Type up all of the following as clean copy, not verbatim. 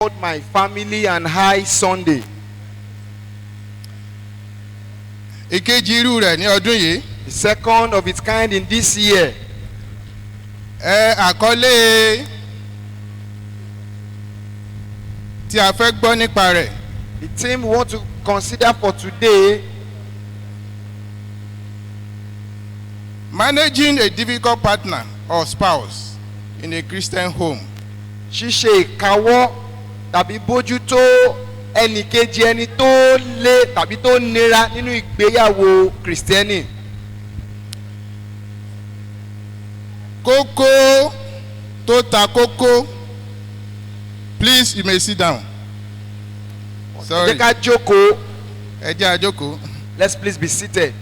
My family and high Sunday. Ìkejì irú rẹ̀ ní ọdún yìí. The second of its kind in this year. Àkọlé tí a fẹ́ gbọ́ nípa rẹ̀. The theme we want to consider for today: managing a difficult partner or spouse in a Christian home. Ṣíṣe ìkáwọ́ tàbí bójútó ẹnìkejì ẹni tó le tàbí tó nira nínú ìgbéyàwó Kristẹni. Kókó tó ta kókó. Please, you may sit down. Sorry. Ẹ jẹ́ ká jókòó. Ẹ jẹ́ a jókòó. Let's please be seated.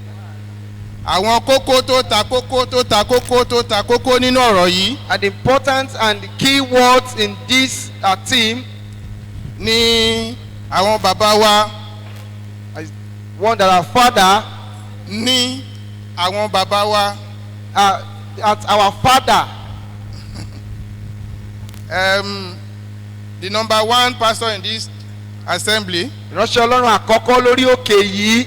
Àwọn kókó tó ta kókó tó ta kókó tó ta kókó nínú ọ̀rọ̀ yìí. And the important and the key words in this theme ní àwọn bàbá wa. One that our father. Ní àwọn bàbá wa. At our father. The number one pastor in this assembly. Ìránṣẹ́ Ọlọ́run àkọ́kọ́ lórí òkè yìí.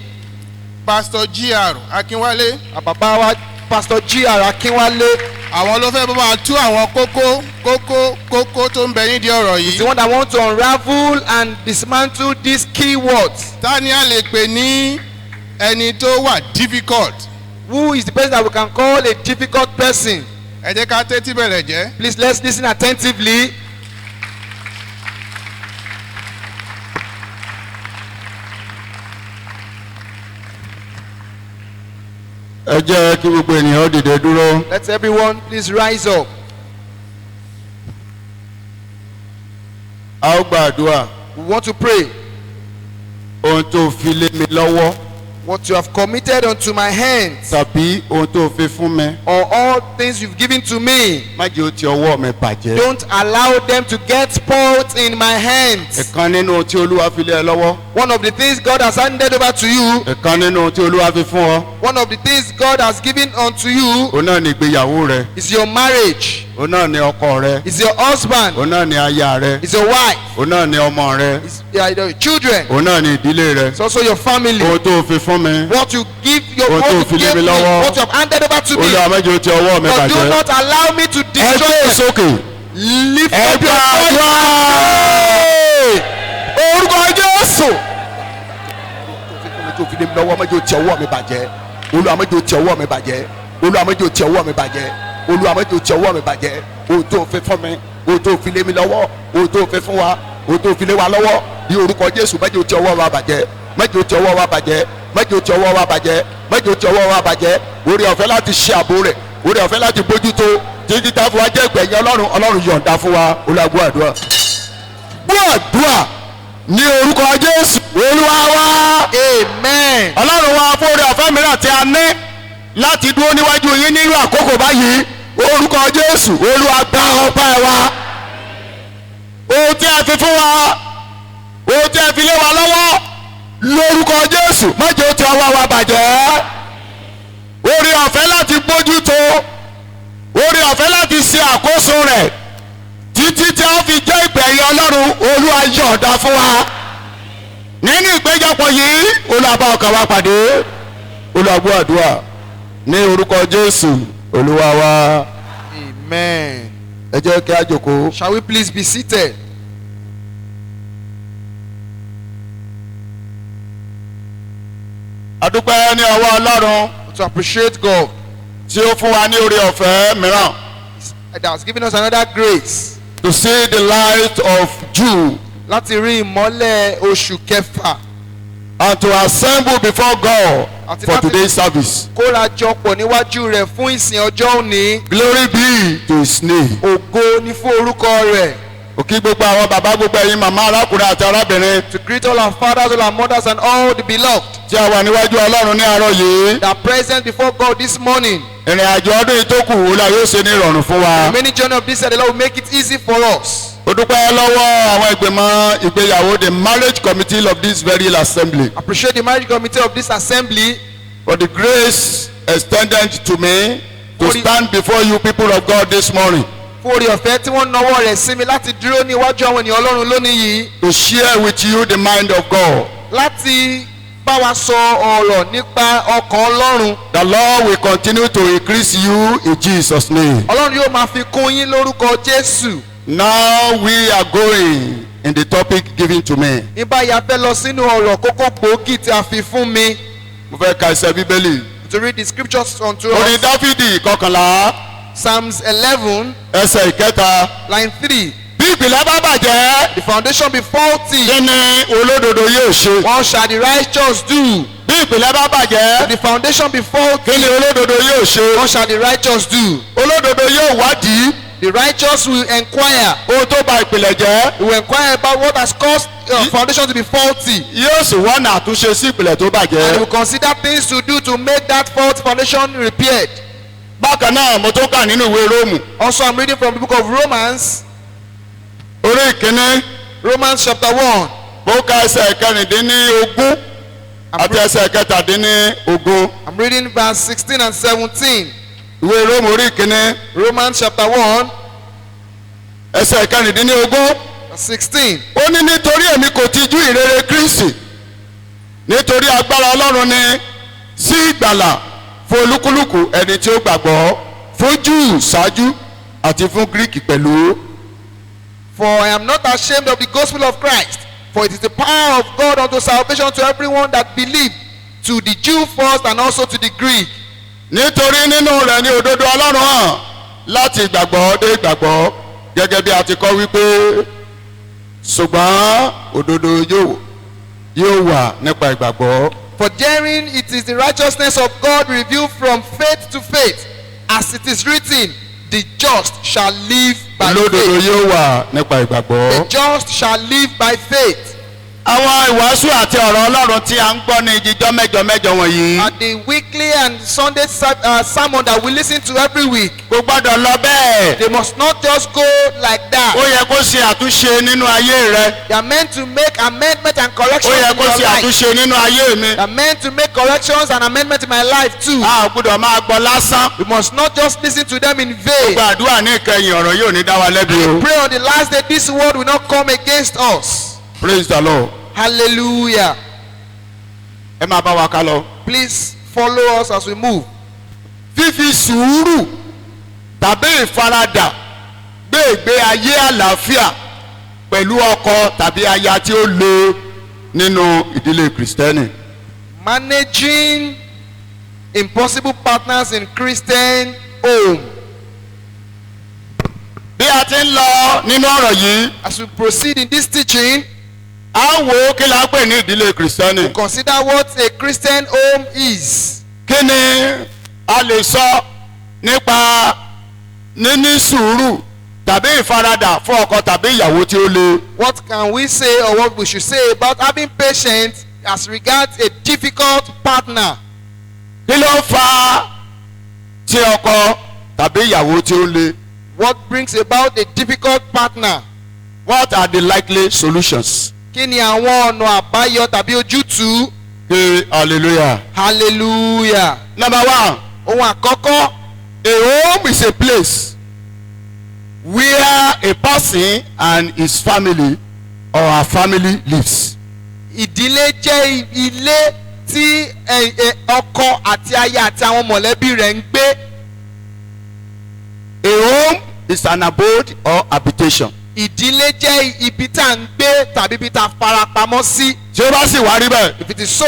Pastor G.R. Akinwale. Bàbá wa Pastor G.R. Akinwale. Àwọn ló fẹ́ bá wa tú àwọn kókó tó ń bẹ nídìí ọ̀rọ̀ yìí. He's the one that wants to unravel and dismantle these key words. Ta ni a lè pè ní ẹni tó wà difficult? Who is the person that we can call a difficult person? Ẹ jẹ́ ká tẹ́tí bẹ̀rẹ̀ jẹ́. Please let's listen attentively. Ẹ jẹ́ kí gbogbo ènìyàn dìde dúró. Let everyone please rise up. A ó gbàdúrà. We want to pray. Ohun tó fi lé mi lọ́wọ́. What you have committed unto my hands. Tàbí ohun tó fi fún mi. Or all things you've given to me. Má jẹ́ ó ti ọwọ́ mi bàjẹ́. Don't allow them to get spoiled in my hands. Ìkan nínú ohun tí Olúwa fi lé ẹ lọ́wọ́. One of the things God has handed over to you. Ìkan nínú ohun tí Olúwa fi fún ọ. One of the things God has given unto you. Òun náà ni ìgbéyàwó rẹ. Is your marriage. Òun náà ni ọkọ rẹ. Is your husband. Òun náà ni aya rẹ. Is your wife. Òun náà ni ọmọ rẹ. Is your children. Òun náà ni ìdílé rẹ. It's also your family. Ohun tó fi fún mi. What you give your Ohun tó fi lé mi lọ́wọ́. what you have handed over to me. Olúwa má jẹ́ ó ti ọwọ́ mi But bàjẹ́. do not allow me to Ẹ destroy gbé them. sókè. Lift Ẹ up your gbàdúrà. Orúkọ Jésù. tó fi lé mi lọ́wọ́ má jẹ́ ó ti ọwọ́ mi bàjẹ́. Olúwa má jẹ́ ó ti ọwọ́ mi bàjẹ́. Olúwa má jẹ́ ó ti ọwọ́ mi bàjẹ́. Olúwa má jẹ́ ó ti ọwọ́ mi bàjẹ́. Ohun tó fi fún mi, ohun tó fi lé mi lọ́wọ́, ohun tó fi fún wa, ohun tó fi lé wa lọ́wọ́. Ní orúkọ Jésù má jẹ́ ó ti ọwọ́ wa bàjẹ́. Má jẹ́ ó ti ọwọ́ wa bàjẹ́. Má jẹ́ ó ti ọwọ́ wa bàjẹ́. Má jẹ́ ó ti ọwọ́ wa bàjẹ́. Oore ọ̀fẹ́ láti ṣe ààbò rẹ̀. Oore ọ̀fẹ́ láti bójútó. Títí tá fún wa jẹ́ ìgbẹ̀yìn Ọlọ́run yọ̀ǹda fún wa. Olúwa gbọ́ àdúrà. Gbọ́ àdúrà ní orúkọ Jésù Olúwa wa. Amen. Ọlọ́run wa fún oore ọ̀fẹ́ mìíràn tí a ní láti dúró níwájú yín nínú àkókò báyìí. Orúkọ Jésù Olúwa gba ọpẹ́ wa. Ohun tí a fi fún wa, ohun tí a fi lé wa lọ́wọ́, lórúkọ Jésù má jẹ́ ó ti ọwọ́ wa bàjẹ́. Oore ọ̀fẹ́ láti bójútó, oore ọ̀fẹ́ láti ṣe àkóso rẹ̀ títí tí a fi jẹ́ ìgbẹ̀yìn Ọlọ́run. Olúwa yọ̀ǹda fún wa. Nínú ìpéjọpọ̀ yìí Olúwa bá ọkàn wa pàdé. Olúwa gbọ́ àdúrà ní orúkọ Jésù Olúwa wa. Amen. Ẹ jẹ́ kí a jókòó. Shall we please be seated? A dúpẹ́ ní ọwọ́ Ọlọ́run To appreciate God tí ó fún wa ní oore ọ̀fẹ́ mìíràn. that has given us another grace. To see the light of June Láti rí ìmọ́lẹ̀ oṣù kẹfà. and to assemble before God Àti for láti today's service. kóra jọpọ̀ níwájú rẹ̀ fún ìsìn ọjọ́ òní. Glory be to his name. Ògo ni fún orúkọ rẹ̀. Òkí gbogbo àwọn bàbá gbogbo ẹ̀yin màmá arákùnrin àti arábìnrin To greet all our fathers, all our mothers, and all the beloved tí a wà níwájú Ọlọ́run ní àárọ̀ yìí. that are present before God this morning. Ìrìn àjò ọdún yìí tó kù Olúwa yóò ṣe ní ìrọ̀rùn fún wa. The many journey of this year, the Lord will make it easy for us. Ó dúpẹ́ lọ́wọ́ àwọn ìgbìmọ̀ ìgbéyàwó the marriage committee of this very assembly Appreciate the marriage committee of this assembly for the grace extended to me to Orí- stand before you people of God this morning. fún oore ọ̀fẹ́ tí wọ́n nawọ́ rẹ̀ sí mi láti dúró ní iwájú àwọn ènìyàn Ọlọ́run lónìí yìí. to share with you the mind of God. Láti bá wa sọ ọ̀rọ̀ nípa ọkàn Ọlọ́run. The Lord will continue to increase you in Jesus' name. Ọlọ́run yóò máa fi kún yín lórúkọ Jésù. Now we are going in the topic given to me. Ní báyìí a fẹ́ lọ sínú ọ̀rọ̀ kókó gbòógì tí a fi fún mi. Mo fẹ́ ka ẹsẹ̀ Bíbélì. To read the scriptures unto Orin us. Dáfídì kọkànlá Psalms 11 ẹsẹ̀ ìkẹta. line 3. Bí ìpìlẹ̀ bá bàjẹ́, The foundation be faulty. kí ni olódodo yóò ṣe? What shall the righteous do? Bí ìpìlẹ̀ bá If bàjẹ́, the foundation be faulty, kí ni olódodo yóò ṣe? what shall the righteous do? Olódodo yóò wádìí The righteous will inquire. ohun tó ba ìpìlẹ̀ jẹ́. He will inquire about what has caused foundation to be faulty. Yóò sì wọ́nà àtúnṣe sí ìpìlẹ̀ tó And he bàjẹ́. will consider things to do to make that faulty foundation repaired. Bákan náà mo tó kà nínú ìwé Róòmù. Also, I'm reading from the book of Romans, Orí ìkíní, Romans chapter 1. mo ka ẹsẹ̀ kẹrìndínlógún àti ẹsẹ̀ kẹtàdínlógún. I'm reading verse 16 and 17. Ìwé Róòmù orí ìkíní, Romans chapter 1, ẹsẹ̀ kẹrìndínlógún. verse 16. Ó ní nítorí èmi kò tijú ìrere Kristi, nítorí agbára Ọlọ́run ni sí ìgbàlà fún olúkúlùkù ẹni tí ó gbàgbọ́, fún Júù ṣáájú àti fún Gíríkì pẹ̀lú. For I am not ashamed of the gospel of Christ, for it is the power of God unto salvation to everyone that believe, to the Jew first and also to the Greek. Nítorí nínú rẹ̀ ni òdodo Ọlọ́run hàn láti ìgbàgbọ́ dé ìgbàgbọ́, gẹ́gẹ́ bí a ti kọ́ wípé ṣùgbọ́n òdodo yóò wà nípa ìgbàgbọ́. For therein it is the righteousness of God revealed from faith to faith, as it is written, the just shall live by Olódodo faith. yóò wà nípa ìgbàgbọ́. The just shall live by faith. Àwọn ìwàásù àti ọ̀rọ̀ Ọlọ́run tí a ń gbọ́ ní ìjíjọ́ mẹ́jọ wọ̀nyí. And the weekly and Sunday sermon that we listen to every week, Kò gbọ́dọ̀ lọ bẹ́ẹ̀. they must not just go like Ó that. yẹ kó ṣe àtúnṣe nínú ayé rẹ. They are meant to make amendment and Ó corrections yẹ in kó your ṣe life. àtúnṣe nínú ayé mi. They are meant to make corrections and amendment in my life too. A ò gbọ́dọ̀ máa gbọ́ lásán. We must not just listen to them in vain. Gbàdúrà ní ìkẹyìn ọ̀rọ̀ yóò ní dá wa lẹ́bi o. Pray on the last day this word will not come against us. Praise the Lord. Hallelujah. Ẹ máa bá wa ká lọ. Please follow us as we move. Fífi sùúrù tàbí ìfaradà gbé ìgbé ayé àlàáfíà pẹ̀lú ọkọ tàbí aya tí ó le nínú ìdílé Kristẹni. Managing impossible partners in Christian home. Bí a ti ń lọ nínú ọ̀rọ̀ yìí, As we proceed in this teaching, a ń wo kí la pè ní ìdílé Kristẹni. consider what a Christian home is. Kí ni a lè sọ nípa níní sùúrù tàbí ìfaradà fún ọkọ tàbí ìyàwó tí ó le? What can we say or what we should say about having patience as regards a difficult partner? Kí ló fà tí ọkọ tàbí ìyàwó tí ó le? What brings about a difficult partner? What are the likely solutions? Kí ni àwọn ọ̀nà àbáyọ tàbí ojútùú? Hallelujah. Hallelujah. Number one, Ohun àkọ́kọ́, a home is a place where a person and his family or her family lives. ìdílé jẹ́ ilé tí ọkọ àti aya àti àwọn mọ̀lẹ́bí rẹ̀ ń gbé. A home is an abode or habitation. Ìdílé jẹ́ ibi tá à ń gbé tàbí ibi tá a fara pamọ́ sí. Tí ó bá sì wá rí bẹ́ẹ̀, If it is so,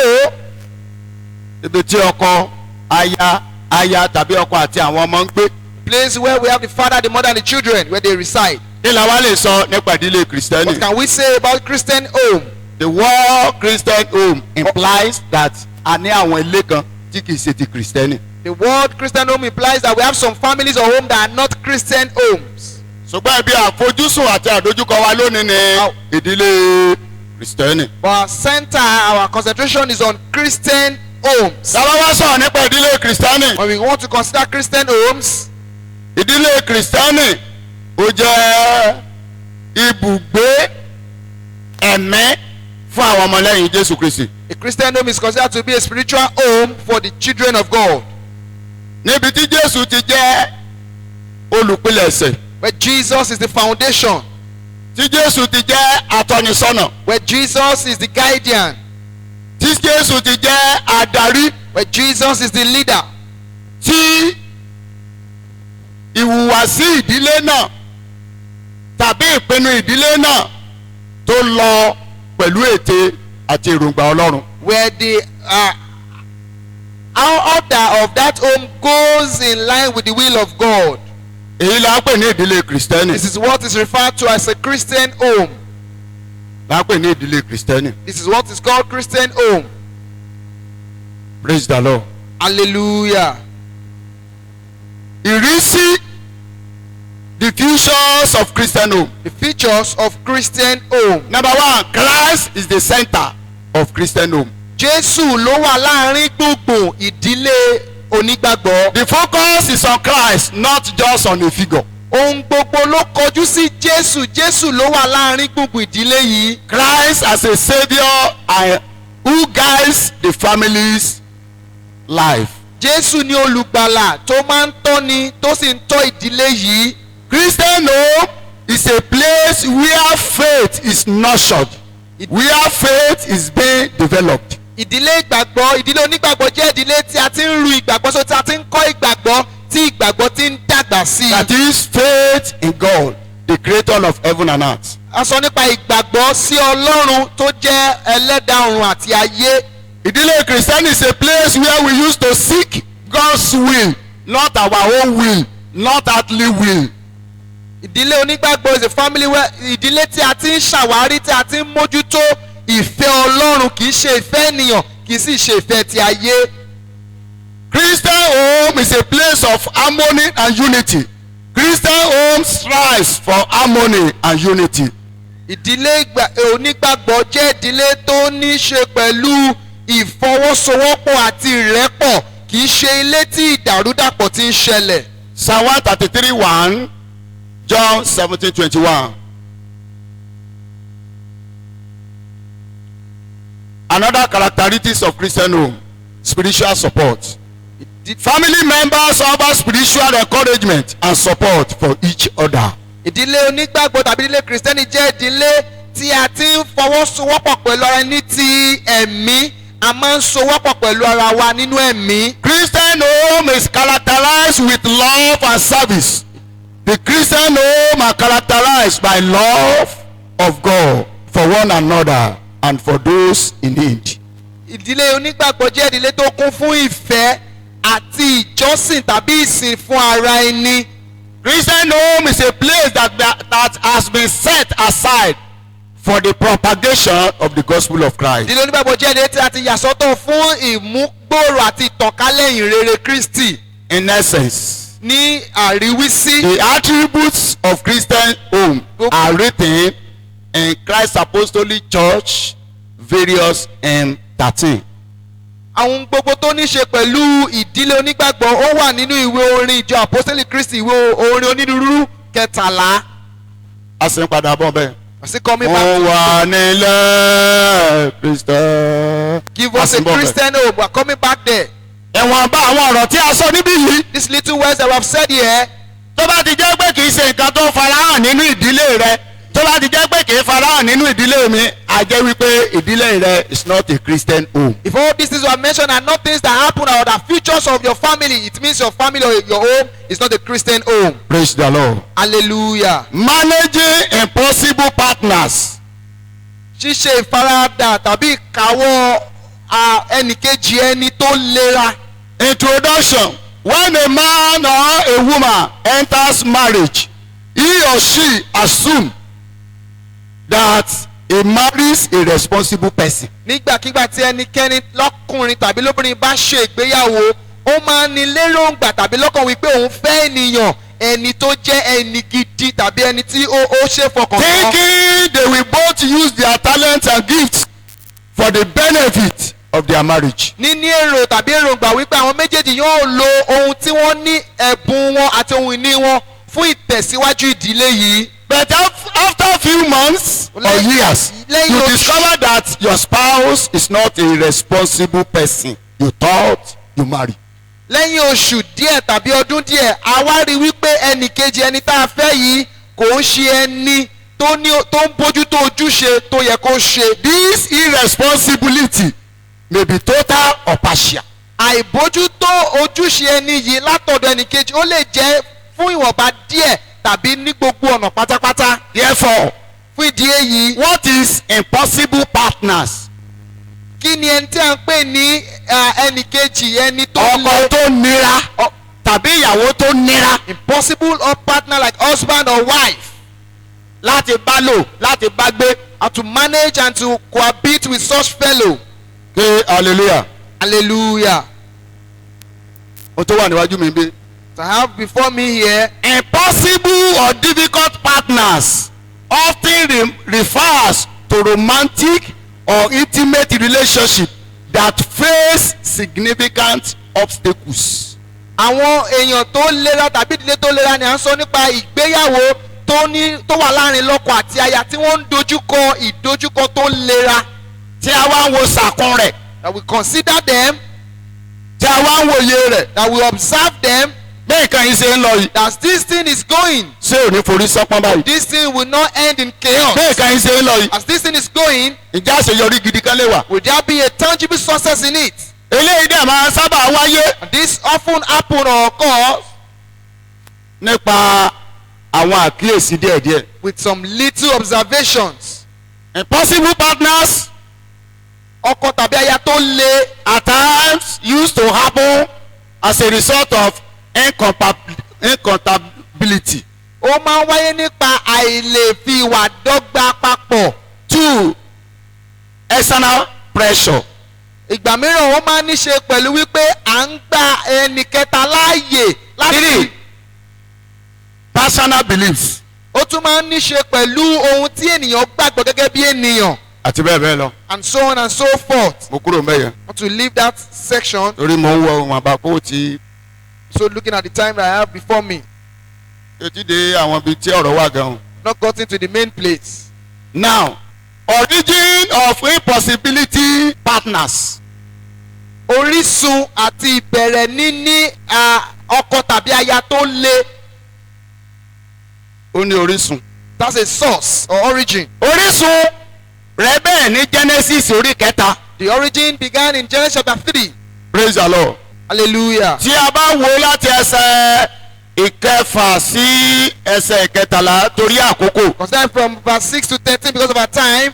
ibi tí ọkọ, aya tàbí ọkọ àti àwọn ọmọ ń gbé. place where we have the father, the mother and the children where they reside. Kí la wá lè sọ nípa ìdílé Kristẹni? What can we say about Christian home? The word Christian home implies that a ní àwọn ilé kan tí kìí ṣe ti Kristẹni. The word Christian home implies that we have some families or homes that are not Christian homes. Ṣùgbọ́n ibi àfojúsùn àti àdójúkọ wa lónìí ni ìdílé Kristẹni. But our center, our concentration is on Christian homes. Sábà wá sọ̀rọ̀ nípa ìdílé Kristẹni. When we want to consider Christian homes, Ìdílé Kristẹni ó jẹ́ ibùgbé ẹ̀mí fún àwọn ọmọlẹ́yìn Jésù Kristi. a Christian home is considered to be a spiritual home for the children of God. Níbi tí Jésù ti jẹ́ olùpilẹ̀ṣẹ̀ where Jesus is the foundation, tí Jésù ti jẹ́ atọ́nisọ́nà, where Jesus is the guardian, tí Jésù ti jẹ́ adarí, where Jesus is the leader, tí ìhùwàsí ìdílé náà tàbí ìpinnu ìdílé náà tó lọ pẹ̀lú ète àti èròǹgbà Ọlọ́run. where the order of that home goes in line with the will of God. èyí la ń pè ní ìdílé Kristẹni. This is what is referred to as a Christian home. la ń pè ní ìdílé Kristẹni. This is what is called Christian home. Praise the Lord. Hallelujah. Ìrísí the features of Christian home. The features of Christian home. Number one, Christ is the center of Christian home. Jésù ló wà láàrin gbùngbùn ìdílé onígbàgbọ́. The focus is on Christ, not just on a figure. Ohun gbogbo ló kọjú sí Jésù. Jésù ló wà láàrin gbùngbùn ìdílé yìí. Christ as a saviour and who guides the family's life. Jésù ni olùgbàlà tó máa ń tọ́ni tó sì ń tọ́ ìdílé yìí. Christian home is a place where faith is nurtured, where faith is being developed. Ìdílé ìgbàgbọ́, ìdílé onígbàgbọ́ jẹ́ ìdílé tí a ti ń ru ìgbàgbọ́ sórí, tí a ti ń kọ́ ìgbàgbọ́, tí ìgbàgbọ́ ti ń dàgbà sí i. That is faith in God, the creator of heaven and earth. A sọ nípa ìgbàgbọ́ sí Ọlọ́run tó jẹ́ ẹlẹ́dàá ọ̀run àti ayé. Ìdílé Christian is a place where we used to seek God's will, not our own will, not earthly will. Ìdílé onígbàgbọ́ is a family where ìdílé tí a ti ń ṣàwárí, tí a ti ń mójútó ìfẹ́ Ọlọ́run, kì í ṣe ìfẹ́ ènìyàn, kì í sì ṣe ìfẹ́ ti ayé. Christian home is a place of harmony and unity. Christian home strives for harmony and unity. Ìdílé onígbàgbọ́ jẹ́ ìdílé tó ní ṣe pẹ̀lú ìfọwọ́sowọ́pọ̀ àti ìrẹ́pọ̀, kì í ṣe ilé tí ìdàrúdàpọ̀ ti ń ṣẹlẹ̀. Psalm 133:1, John 17:21. Another characteristics of Christian home, spiritual support. Family members offer spiritual encouragement and support for each other. Ìdílé onígbàgbọ́ tàbí ìdílé Kristẹni jẹ́ ìdílé tí a ti ń fọwọ́sowọ́pọ̀ pẹ̀lú ara ní ti ẹ̀mí, a máa ń sowọ́pọ̀ pẹ̀lú ara wa nínú ẹ̀mí. Christian home is characterized with love and service. The Christian home are characterized by love of God for one another and for those in need. Ìdílé onígbàgbọ́ jẹ́ ìdílé tó kún fún ìfẹ́ àti ìjọsìn tàbí ìsìn fún ara ẹni. Christian home is a place that has been set aside for the propagation of the gospel of Christ. Ìdílé onígbàgbọ́ jẹ́ ìdílé tí a ti yà sọ́tọ̀ fún ìmúgbòòrò àti ìtànkálẹ̀ ìrere Kristi. In essence, ní àríwísí. the attributes of Christian home are written in Christ Apostolic Church, various M13. Àwọn gbogbo tó ní ṣe pẹ̀lú ìdílé onígbàgbọ́ ó wà nínú ìwé orin ìjọ Apostolic Christi, ìwé orin onírúurú 13. A sì ń padà bọ̀ bẹ́ẹ̀. Àti coming back Mo to wà nílẹ̀ Kristian. give us a Christian hope. We are coming back there. Ẹ̀wọ̀n bá àwọn ọ̀rọ̀ tí a sọ níbí yìí. These little words that we have said here. Tó bá ti jẹ́ pé kì í ṣe nǹkan tó farahàn nínú ìdílé rẹ, tó bá ti jẹ́ pé kì í farahàn nínú ìdílé mi, a jẹ́ wípé ìdílé rẹ is not a Christian home. If all these things were mentioned are not things that happen or the features of your family, it means your family or your home is not a Christian home. Praise the Lord. Hallelujah. Managing impossible partners. Ṣíṣe ìfaradà tàbí ìkáwọ́ ẹnìkejì ẹni tó lera. Introduction. When a man or a woman enters marriage, he or she assumes that he marries a responsible person. Nígbàkigbà tí ẹnikẹ́ni lọ́kùnrin tàbí lóbìnrin bá ṣe ìgbéyàwó, ó máa ní lérògbà tàbí lọ́kàn wípé òun fẹ́ ènìyàn, ẹni tó jẹ́ ẹni gidi tàbí ẹni tí ó ṣe fọkàn tán. Thinking they will both use their talents and gifts for the benefit of their marriage. Níní èrò tàbí èròǹgbà wípé àwọn méjèèjì yóò lo ohun tí wọ́n ní, ẹ̀bùn wọn àti ohun ìní wọn fún ìtẹ̀síwájú ìdílé yìí. But after a few months or years, you discover that your spouse is not a responsible person you thought you married. lẹ́yìn oṣù díẹ̀ tàbí ọdún díẹ̀ a wá rí wípé ẹnì kejì ẹni tá a fẹ́ yìí kò ń ṣe ẹni tó ń bójútó ojúṣe tó yẹ kó ṣe. This irresponsibility may be total or partial. àìbójútó ojúṣe ẹni yìí látọ̀dọ̀ ẹnì kejì ó lè jẹ́ fún ìwọ̀nba díẹ̀ tàbí ní gbogbo ọ̀nà pátápátá. Therefore, fún ìdí èyí what is impossible partners? kí ni ẹni tí a ń pè ní ẹnì kejì ẹni tó Ọkọ tó nira tàbí ìyàwó tó nira impossible or partner like husband or wife láti bá lò láti bá gbé. and to manage and to cohabit with such fellow. Ké hallelujah. Hallelujah. O tó wà níwájú mi bí. To have before me here Impossible or difficult partners often refers to romantic or intimate relationship that face significant obstacles. àwọn èèyàn tó lera tàbí ìdílé tó lera ni à ń sọ nípa ìgbéyàwó tó wà láàrin lọ́kọ àti aya tí wọ́n ń dojúkọ ìdojúkọ tó lera. Tí a wá ń wo sàkún rẹ̀. That we consider them. Tí a wá ń wòye rẹ̀. That we observe them. Bẹ́ẹ̀ kan yìí ṣe ń lọ yìí. That this thing is going. Ṣé ò ní forí sọ́pọ́n báyìí? This thing will not end in chaos. Bẹ́ẹ̀ kan yìí ṣe ń lọ yìí. As this thing is going. Ìjà àṣeyọrí gidi kan lè wà. Will there be a tangible success in it? Eléyìí dẹ̀ máa sábà wáyé. And this often happen or occurs. Nípa àwọn àkíyèsí díẹ̀díẹ̀. With some little observations. Impossible partners. Ọkọ tàbí aya tó le. At times used to happen as a result of incompatibility. Ó máa ń wáyé nípa àìlè fi ìwà dọ́gba papọ̀. 2. External pressure. Ìgbà mìíràn ó máa ń ní ṣe pẹ̀lú wípé à ń gba ẹnì kẹta láàyè láti. 3. Personal beliefs. Ó tún máa ń ní ṣe pẹ̀lú ohun tí ènìyàn gbàgbọ́ gẹ́gẹ́ bí ènìyàn. Àti bẹ́ẹ̀ bẹ́ẹ̀ lọ. And so on and so forth. Mo kúrò mẹ́yẹn. I want to leave that section. Torí mo ń wọ ohun àbápò tí. So looking at the time that I have before me. Etí de àwọn ibi tí ọ̀rọ̀ wà gan-an. Not gotten to the main place. Now, origin of impossibility partners. Orísun àti ìbẹ̀rẹ̀ níní ọkọ tàbí aya tó le. Ó ní orísun. That's a source or origin. Orísun rẹ̀ bẹ́ẹ̀ ní Genesis orí kẹta. The origin began in Genesis chapter 3. Praise the Lord. Hallelujah. Tí a bá wo láti ẹsẹ̀ ìkẹfà sí ẹsẹ̀ ìkẹtàlá torí àkókò. Consider from verse 6 to 13 because of our time.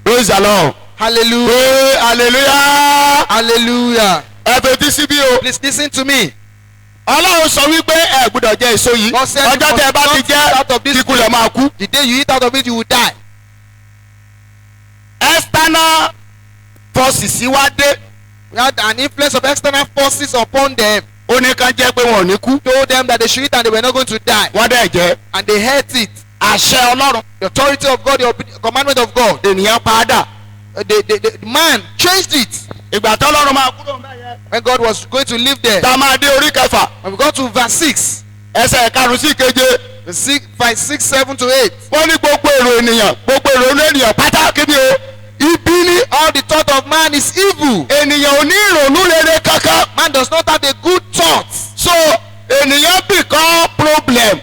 Praise the Lord. Hallelujah. Hey, hallelujah. Hallelujah. Ẹ fetí síbí o. Please listen to me. Ọlọ́run sọ wípé ẹ gbọ́dọ̀ jẹ èso yìí. God said Ọjọ́ tẹ ẹ bá ti jẹ́ kíkú lẹ̀ máa kú. The day you eat out of it, you will die. External forces wá dé. We had an influence of external forces upon them. Ó ní kán jẹ́ pé wọn ò ní kú. Told them that they should eat and they were not going to die. Wọ́n dẹ̀ jẹ́. And they ate it. Àṣẹ Ọlọ́run. The authority of God, the commandment of God. Ènìyàn padà. The man changed it. Ìgbà tó Ọlọ́run máa kúrò mẹ́yẹ. When God was going to live there. Tá a máa dé orí kẹfà. When we got to verse 6. Ẹsẹ̀ karùn-ún sí keje. Verse 6, 7 to 8. Wọ́n ní gbogbo èrò ènìyàn gbogbo èrò ènìyàn pátá kí ni o. Ibi ni. All the thought of man is evil. Ènìyàn ò ní ìrònú rere kankan. Man does not have a good thought. So ènìyàn become problem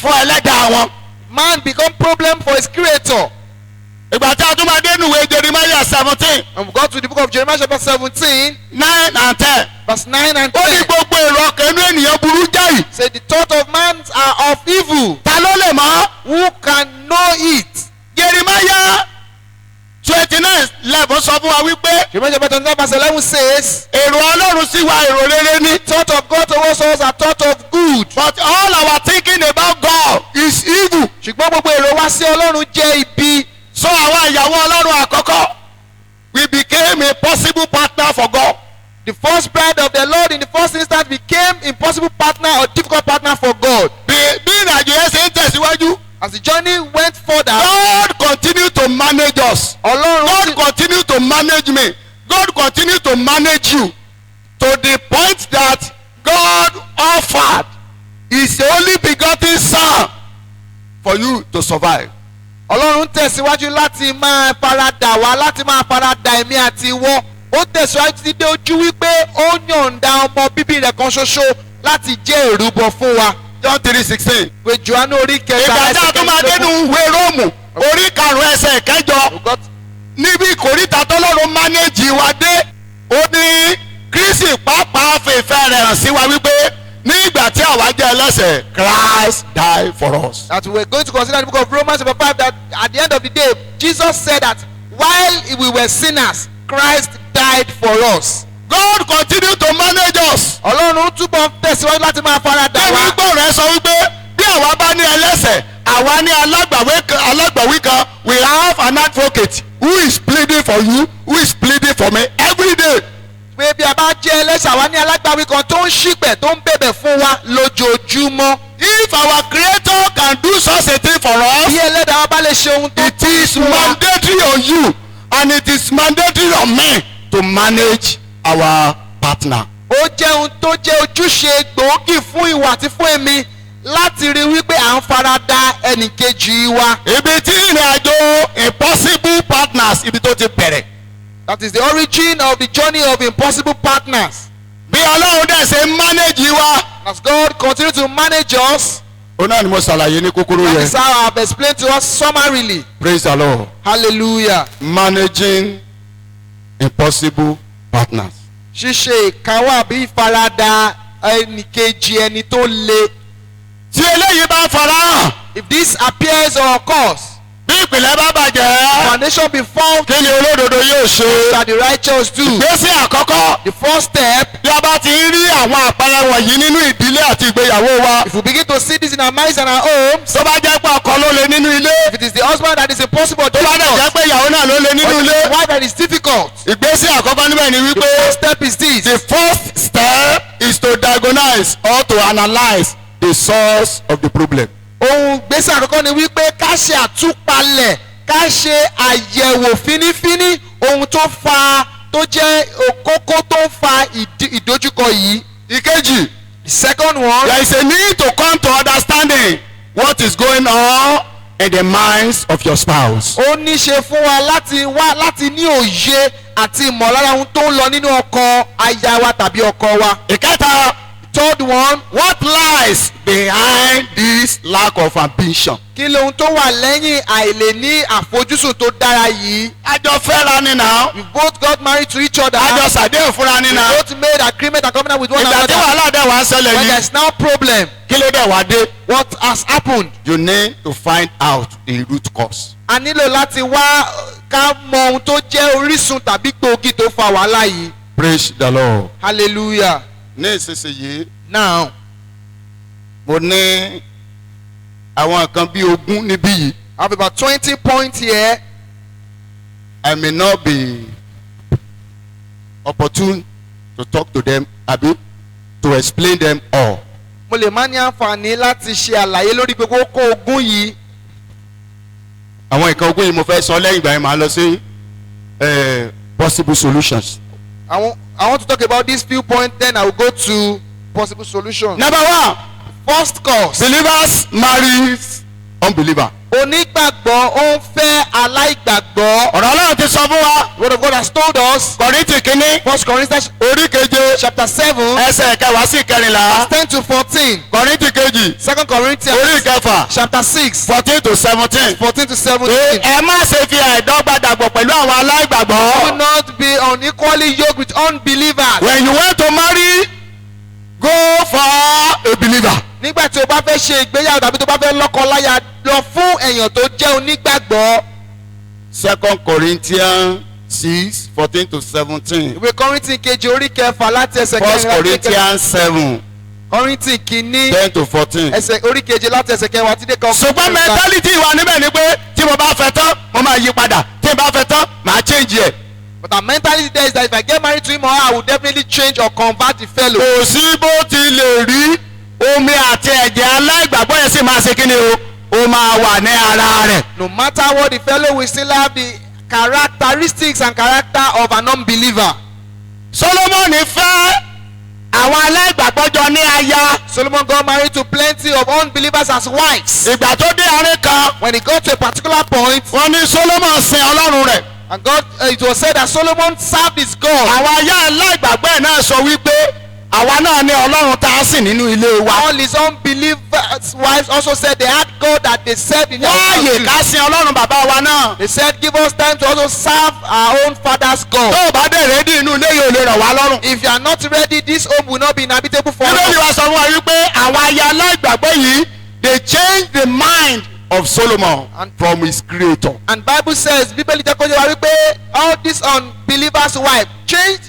fún ẹlẹ́dàá wọn. Man become problem for his creator. Ìgbà tí a tún máa dé nùwé Jeremiah 17. And we got to the book of Jeremiah chapter 17. 9 and 10. Verse 9 and Ó ní 10. gbogbo èrò ọkàn inú ènìyàn burú jáì. Say the thought of man are of evil. Ta ló lè mọ̀? Who can know it? Jeremiah 29:11 sọ fún wa wípé Jeremiah chapter 29 verse 11 says. èrò Ọlọ́run sí wa èrò rere ni. Thought of God towards us are thought of good. But all our thinking about God is evil. Ṣùgbọ́n gbogbo èrò wá sí Ọlọ́run jẹ́ ibi. So àwọn ìyàwó Ọlọ́run àkọ́kọ́ we became a possible partner for God. The first bride of the Lord in the first instance became impossible partner or difficult partner for God. Bí ìrìnàjò yẹn ṣe ń tẹ̀síwájú. As the journey went further. God continue to manage us. God continue to manage me. God continue to manage you to the point that God offered his only begotten son for you to survive. Ọlọ́run tẹ̀síwájú láti máa farada wá láti máa farada ẹ̀mí àti ìwọ. Ó ó tẹ̀síwájú títí dé ojú wípé ó yọ̀ǹda ọmọ bíbí rẹ̀ kan ṣoṣo láti jẹ́ ìrúbọ fún wa. John 3:16. ìwé Jòhánù orí kẹta ìgbà tí a tún máa dénú ìwé Róòmù orí karùn-ún ẹsẹ̀ kẹjọ níbi ìkórìtà tọ́lọ́run mánéjì wa dé ó ní Kristi pàápàá fi ìfẹ́ rẹ̀ hàn sí wa wípé ní ìgbà tí àwa jẹ́ ẹlẹ́ṣẹ̀ Christ died for us. that we are going to consider the book of Romans chapter 5 that at the end of the day Jesus said that while we were sinners Christ died for us. God continue to manage us. Ọlọ́run túbọ̀ tẹ̀síwájú láti máa fara dà wá. ẹ̀rí gbọ́ rẹ̀ sọ wípé bí àwa bá ní ẹlẹ́ṣẹ̀ àwa ní alágbàwí kan we have an advocate who is pleading for you who is pleading for me every day. pé bí a bá jẹ́ ẹlẹ́ṣẹ̀ àwa ní alágbàwí kan tó ń ṣìpẹ̀ tó ń bẹ̀bẹ̀ fún wa lójoojúmọ́. If our creator can do such a thing for us, bí ẹlẹ́dàá wa bá lè ṣe ohun tó it is mandatory on you and it is mandatory on me to manage our partner. ó jẹ́ ohun tó jẹ́ ojúṣe gbòógì fún ìwà àti fún èmi láti rí wípé à ń fara da ẹnìkejì wa. Ibi tí ìrìn àjò impossible partners ibi tó ti bẹ̀rẹ̀. That is the origin of the journey of impossible partners. Bí Ọlọ́run dẹ̀ ṣe manage wa. As God continue to manage us. Ó náà ni mo ṣàlàyé ní kúkúrú That yẹn. is how I have explained to us summarily. Praise the Lord. Hallelujah. Managing impossible partners. Ṣíṣe ìkáwọ́ àbí ìfaradà ẹnìkejì ẹni tó le. Tí eléyìí bá farahàn. If this appears or occurs. Bí ìpìlẹ̀ bá bàjẹ́. Foundation be formed. Kí ni olódodo yóò ṣe? That the righteous do. Ìgbésẹ̀ àkọ́kọ́. The first step. Bí a bá ti ń rí àwọn àpẹẹrẹ wọ̀nyí nínú ìdílé àti ìgbéyàwó wa. If we begin to see this in our minds and our homes. Tó bá jẹ́ pé ọkọ ló le nínú ilé. If it is the husband that is impossible to Tó bá dẹ̀ jẹ́ pé ìyàwó náà ló le nínú ilé. the wife that is difficult. Ìgbésẹ̀ àkọ́kọ́ níbẹ̀ ni The wípé. first step is this. The first step is to diagnose or to analyse the source of the problem. Ohun gbèsè àkọ́kọ́ ni wípé ká ṣe àtúpalẹ̀ ká ṣe àyẹ̀wò fínífíní ohun tó fa tó jẹ́ kókó tó ń fa ìdojúkọ yìí. Ìkejì. The second one. There is a need to come to understanding what is going on in the minds of your spouse. Ó ní ṣe fún wa láti ní òye àti ìmọ̀lára ohun tó ń lọ nínú ọkọ aya wa tàbí ọkọ wa. Ìkẹta. Third one. What lies behind this lack of ambition? Kí lóhun tó wà lẹ́yìn àìlè ní àfojúsùn tó dára yìí? Àjọ fẹ́ra ni náà. We both got married to each other. Àjọ ṣàdéhùn fúnra ni We náà. both made agreement and covenant with one Ìgbà tí another. wàhálà dẹ̀ wá ń ṣẹlẹ̀ When yìí. there is now problem. Kí ló dẹ̀ wá dé? What has happened? You need to find out the root cause. A nílò láti wá ká mọ ohun tó jẹ́ orísun tàbí gbòógì tó fa wàhálà yìí. Praise the Lord. Hallelujah. Ní ìsinsìnyí. Now. Mo ní àwọn nǹkan bíi 20 níbí yìí. I have about 20 points here. I may not be opportune to talk to them abi to explain them all. Mo lè má ní àǹfààní láti ṣe àlàyé lórí gbogbo kó ogún yìí. Àwọn nǹkan 20 yìí mo fẹ́ sọ lẹ́yìn ìgbà yẹn màá lọ sí possible solutions. I want to talk about these few points, then I will go to possible solutions. Number 1. First cause. Believers marry unbeliever. Onígbàgbọ́ ó ń fẹ́ aláìgbàgbọ́. Ọ̀rọ̀ Ọlọ́run ti sọ fún wa. Word of God has told us. Kọ̀ríntì kínní. 1 Corinthians orí keje. chapter 7. ẹsẹ̀ kẹwàá sí kẹrìnlá. 10 to 14. Kọ̀ríntì kejì. 2 Corinthians orí kẹfà. chapter 6. 14 to 17. 14 to 17. ẹ má ṣe fi àìdọ́gba dàgbọ̀ pẹ̀lú àwọn aláìgbàgbọ́. Do not be unequally yoked with unbelievers. When you want to marry, go for a believer. Nígbà tí o bá fẹ́ ṣe ìgbéyàwó tàbí tó bá fẹ́ lọ́kọ láya lọ fún èèyàn tó jẹ́ onígbàgbọ́. 2 Corinthians 6, 14 to 17. Ìwé Kọ́ríńtì kejì orí kẹfà láti ẹsẹ̀ 1 Corinthians 7, Kọ́ríńtì kìíní 10 to 14. ẹsẹ̀ orí keje láti ẹsẹ̀ kẹwàá tí dé kan. Ṣùgbọ́n mentality wa níbẹ̀ ni pé tí mo bá fẹ́ tán mo máa yí padà tí mo bá fẹ́ tán màá change ẹ̀. But our mentality there is that if I get married to him or her, I will definitely change or convert the fellow. Kò sí bó ti lè rí omi àti ẹ̀jẹ̀ aláìgbàgbọ́ yẹn sì máa ṣe kí ni ó máa wà ní ara rẹ̀. No matter what, the fellow will still have the characteristics and character of an unbeliever. Solomon fẹ́ àwọn aláìgbàgbọ́ jọ ní aya. Solomon got married to plenty of unbelievers as wives. Ìgbà tó dé àárín kan. When he got to a particular point. Wọ́n ní Solomon sin Ọlọ́run rẹ̀. And God, it was said that Solomon served his God. àwọn aya aláìgbàgbọ́ ẹ̀ náà sọ wípé àwa náà ní ọlọ́run tá a sìn nínú ilé wa. All his unbelievers' wives also said they had God that they served in their wáàyè ká sin ọlọ́run bàbá wa náà. They said, give us time to also serve our own father's God. tó o bá dé rédí inú ilé yìí ò lè rọ̀ wá lọ́rùn. If you are not ready, this home will not be inhabitable for bíbélì us. wa sọ fún wa wípé àwọn aya aláìgbàgbọ́ yìí they change the mind of Solomon from his creator. And Bible says, Bíbélì jẹ́ kó yé wa wípé all these unbelievers' wife changed.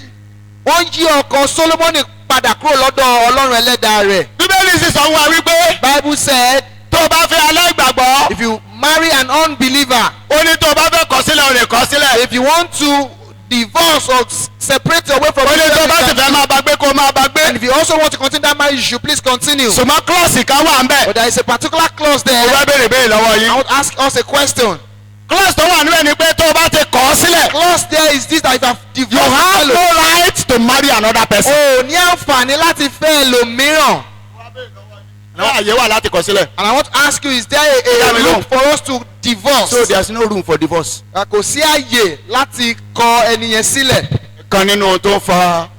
Wọ́n yí ọkàn Solomoni padà kúrò lọ́dọ̀ Ọlọ́run ẹlẹ́dàá rẹ̀. bíbélì sì sọ fún wa wípé Bible said, tó o bá fẹ́ aláìgbàgbọ́ if you marry an unbeliever, ó ní tó o bá fẹ́ kọ̀ sílẹ̀ o lè kọ̀ sílẹ̀. if you want to divorce or separate away from ó ní tó o bá sì it, fẹ́ máa bá gbé kó o máa bá and gbé. if you also want to continue that marriage, you should please continue. ṣùgbọ́n kílọ̀sì kan wà ń bẹ̀. But there is a particular clause there. mo fẹ́ béèrè béèrè lọ́wọ́ I yín. want to ask us a question. kílọ̀sì tó wà níbẹ̀ ni pé tó o bá ti kọ̀ ọ́ sílẹ̀. Clause there is this, that if you have you divorced have fellow, no right to marry another person. o ní àǹfààní láti fẹ́ ẹlòmíràn. àyè wà láti kọ̀ sílẹ̀. And I want to ask you, is there Yeah, a we room know. for us to divorce? so there is no room for divorce. Kò sí àyè láti kọ ẹni yẹn sílẹ̀. kan nínú ohun tó ń fa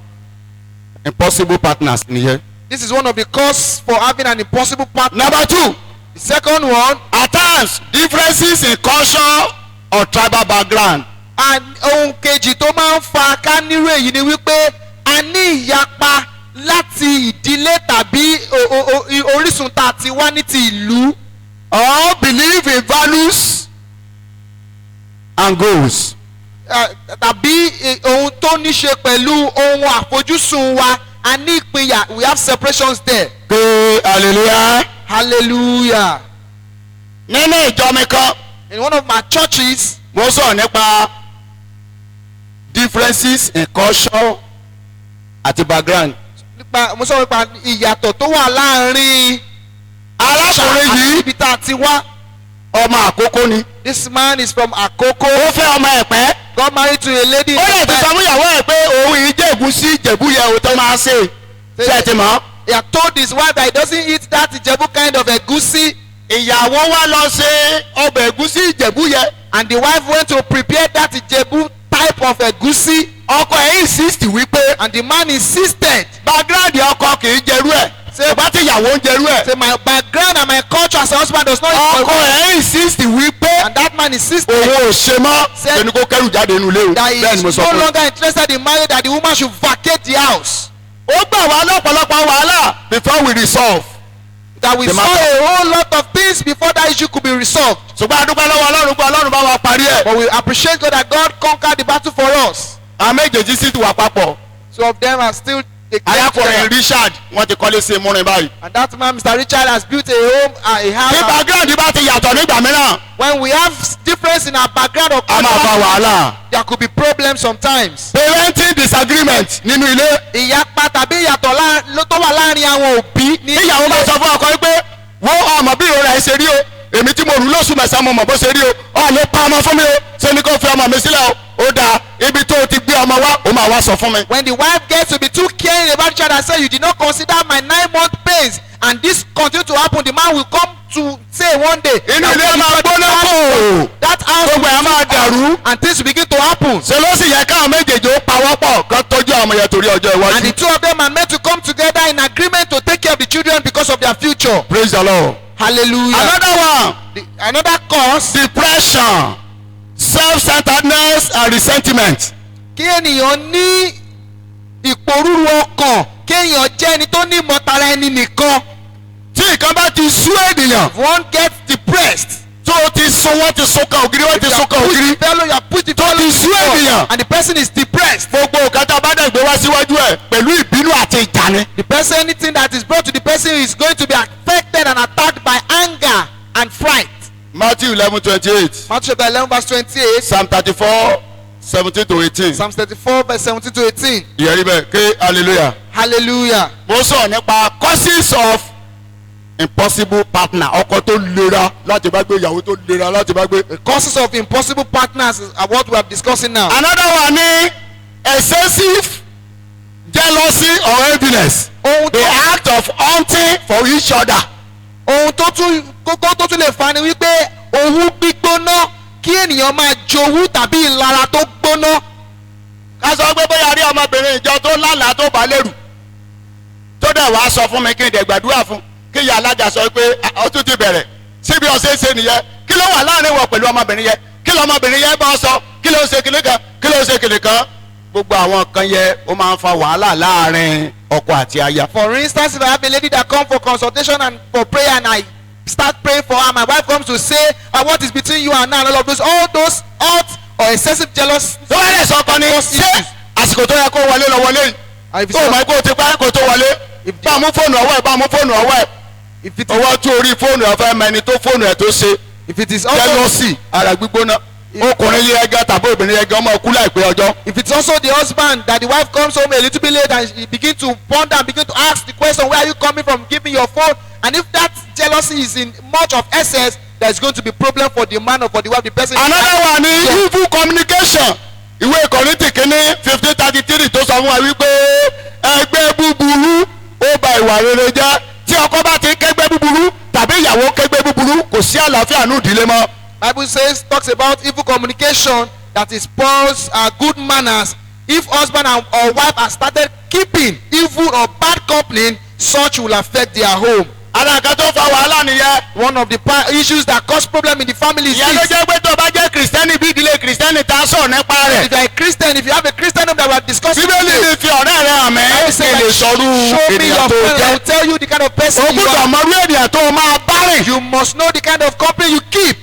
impossible partners nìyẹn. This is one of the causes for having an impossible partner. number two, The second one, at times differences in culture or tribal background. and ohun kejì tó máa ń fa kánírò èyí ni wípé a ní ìyapa láti ìdílé tàbí orísun tá a ti wá ní ti ìlú. or believe in values and goals. Tàbí ohun tó ní ṣe pẹ̀lú ohun àfojúsùn wa, a ní ìpínyà, we have separations there. pé hallelujah. Hallelujah. nínú ìjọ mi kan In one of my churches, mo sọ̀rọ̀ nípa differences in culture àti background. mo sọ nípa ìyàtọ̀ tó wà láàrin arákùnrin àti yìí ibi tá a ti wá. ọmọ àkókò ni. This man is from Akoko. ó fẹ́ ọmọ ẹ̀pẹ́. Got married to a lady. ó lè ti sọ fún ìyàwó ẹ̀ pé òun ìjẹ̀bú sí ìjẹ̀bú yẹ òótọ́ máa ṣe. ṣé ẹ ti mọ̀? He had told his wife that he doesn't eat that Ijebu kind of egusi, ìyàwó wa lọ ṣe ọbẹ̀ ẹ̀gúsí ìjẹ̀bú yẹ. and the wife went to prepare that Ijebu type of egusi, ọkọ ẹ̀ insist wípé and the man insisted. background ọkọ kì í jẹrú ẹ̀. ṣùgbọ́n tí ìyàwó ń jẹrú ẹ̀. Say my background and my culture as a husband does not eat ọkọ ẹ̀ insist wípé and that man insisted òun ò ṣe mọ́. Said- ẹni kó kẹ́rù jáde nínú ilé o. that he bẹ́ẹ̀ ni mo is sọ no fún un. longer interested in marriage, that the woman should vacate the house. ó gbà wá lọ́pọ̀lọpọ̀ wàhálà before we resolve. That we The saw matter. a whole lot of things before that issue could be resolved. ṣùgbọ́n adúpẹ́ lọ́wọ́ ọlọ́run pé ọlọ́run bá wa parí ẹ̀. But we appreciate God that God conquered the battle for us. àwọn méjèèjì sì ti wà papọ̀. Two of them are still arákùnrin Richard wọ́n ti kọ́lé sí múrin báyìí. and that man, Mr. Richard, has built a home, a house. bí background bá ti yàtọ̀ nígbà mìíràn When we have difference in our background or a máa fa wàhálà. there could be problems sometimes. parenting disagreement nínú ilé. Ìyapa tàbí ìyàtọ̀ tó wà láàrin àwọn òbí ní níyàwó bá sọ fún ọkọ wípé wọ́n ọmọ bí ìrora ẹ̀ ṣe rí o èmi tí mo rù lóṣù mẹ́sàn-án mo mọ̀ bó ṣe rí o ọ̀ lè pa ọmọ fún mi o ṣé ni kò fi ọmọ mi sílẹ̀ o ó dáa ibi tó o ti gbé ọmọ wá o máa wá sọ fún mi. When the wife gets to be too caring about each other and say you did not consider my 9-month pains and this continue to happen, the man will come to say one day inú ilé máa gbóná kò that house gbogbo ẹ̀ máa dàrú. and things will begin to happen. ṣe ló sì yẹ káwọn méjèèjì ó pawọ́pọ̀ kán tọ́jú àwọn ọmọ yẹn torí ọjọ́ And the iwájú. two of them are meant to come together in agreement to take care of the children because of their future. praise the Lord. Hallelujah. another one Another cause, depression self-centeredness and resentment. kí ènìyàn ní ìpòrúru ọkàn, kí ènìyàn jẹ́ ẹni tó ní ìmọ̀tara ẹni nìkan. tí nǹkan bá ti sú ènìyàn If one gets depressed, tó o ti sun wọ́n ti sun kan ògiri wọ́n ti you sun are kan pushed ògiri the fellow, you are pushed the tó fellow ti to sú the floor, ènìyàn. and the person is depressed. gbogbo nǹkan tá a bá dẹ̀ gbé wá síwájú ẹ̀ pẹ̀lú ìbínú àti ìjà ni. The person, anything that is brought to the person is going to be affected and attacked by anger and fright. Matthew 11:28 Matthew chapter 11 verse 28, Psalm 34:17-18. Psalms 34 verse 17 to 18. ìyẹn rí bẹ́ẹ̀ ké hallelujah. Hallelujah. mo sọ nípa causes of impossible partner ọkọ tó lera láti bá gbé ìyàwó tó lera láti bá gbé. The causes of impossible partners are what we are discussing now. another one ni excessive jealousy or enviness. Ohun the tó act of hunting for each other. ohun tó tún kókó tó tún lè fa ni wípé owú gbígbóná kí ènìyàn máa jowú tàbí ìlara tó gbóná. ká sọ pé bóyá rí ọmọbìnrin ìjọ tó lálàá tó bá lérù tó dẹ̀ wá sọ fún mi kí n dẹ̀ gbàdúrà fún kí ìyá alájà sọ pé ọtún ti bẹ̀rẹ̀ síbi ọ̀sẹ̀ ṣe nìyẹn kí ló wà láàrin wọ pẹ̀lú ọmọbìnrin yẹn kí ló ọmọbìnrin yẹn bá sọ kí ló ń ṣe kìnìún kan kí ló ń ṣe kìnìún kan gbogbo àwọn kan yẹ ó máa ń fa wàhálà láàrin ọkọ àti aya. For instance, if I have a lady that come for consultation and for prayer and I start praying for her, my wife comes to say what is between you and her, and all of those, all those hurt or excessive jealous. tó bá lè sọ kan ní ṣé àsìkò tó yẹ kó wọlé lọ wọlé yìí tó o máa kó o ti pẹ́ kó o tó wọlé bá a mú fóònù ọwọ́ ẹ̀ bá a mú fóònù ọwọ́ ẹ̀ ọwọ́ tó orí fóònù ẹ̀ fẹ́ mẹni tó fóònù ẹ̀ tó ṣe if it is also jealousy ara gbígbóná ọkùnrin yẹ ẹgẹ tàbí obìnrin yẹ ẹgẹ ọmọ ọkú láìpẹ́ ọjọ́. if it's also the husband that the wife comes home a little bit late and she begin to ponder and begin to ask the question, where are you coming from, give me your phone, and if that jealousy is in much of excess, there is going to be problem for the man or for the wife, the person. another one ni evil communication ìwé Kọ́ríńtì kínní 15:33 tó sọ fún wa wípé ẹgbẹ́ búburú ó ba ìwà rere jẹ́ tí ọkọ bá ti kẹ́gbẹ́ búburú tàbí ìyàwó kẹ́gbẹ́ búburú kò sí àlàáfíà ní ìdílé mọ́. Bible says, talks about evil communication that is spoils good manners. If husband or wife have started keeping evil or bad company, such will affect their home. alága tó fa wàhálà nìyẹn. One of the issues that cause problem in the family is ìyẹn ló this. jẹ́ pé tó bá jẹ́ kìrìsìtẹ́nì bí ìdílé kìrìsìtẹ́nì tá a sọ̀rọ̀ nípa rẹ̀. If you are a Christian, if you have a Christian home that we are discussing bíbélì today, ni fi ọ̀rẹ́ rẹ̀ hàn mí I will say kí lè that sọ̀rọ̀ show me ènìyàn your tó friend, I jẹ́. will tell you the kind of person o you gbọ́dọ̀ are. mọ̀rú ènìyàn tó máa bá rìn. You must know the kind of company you keep.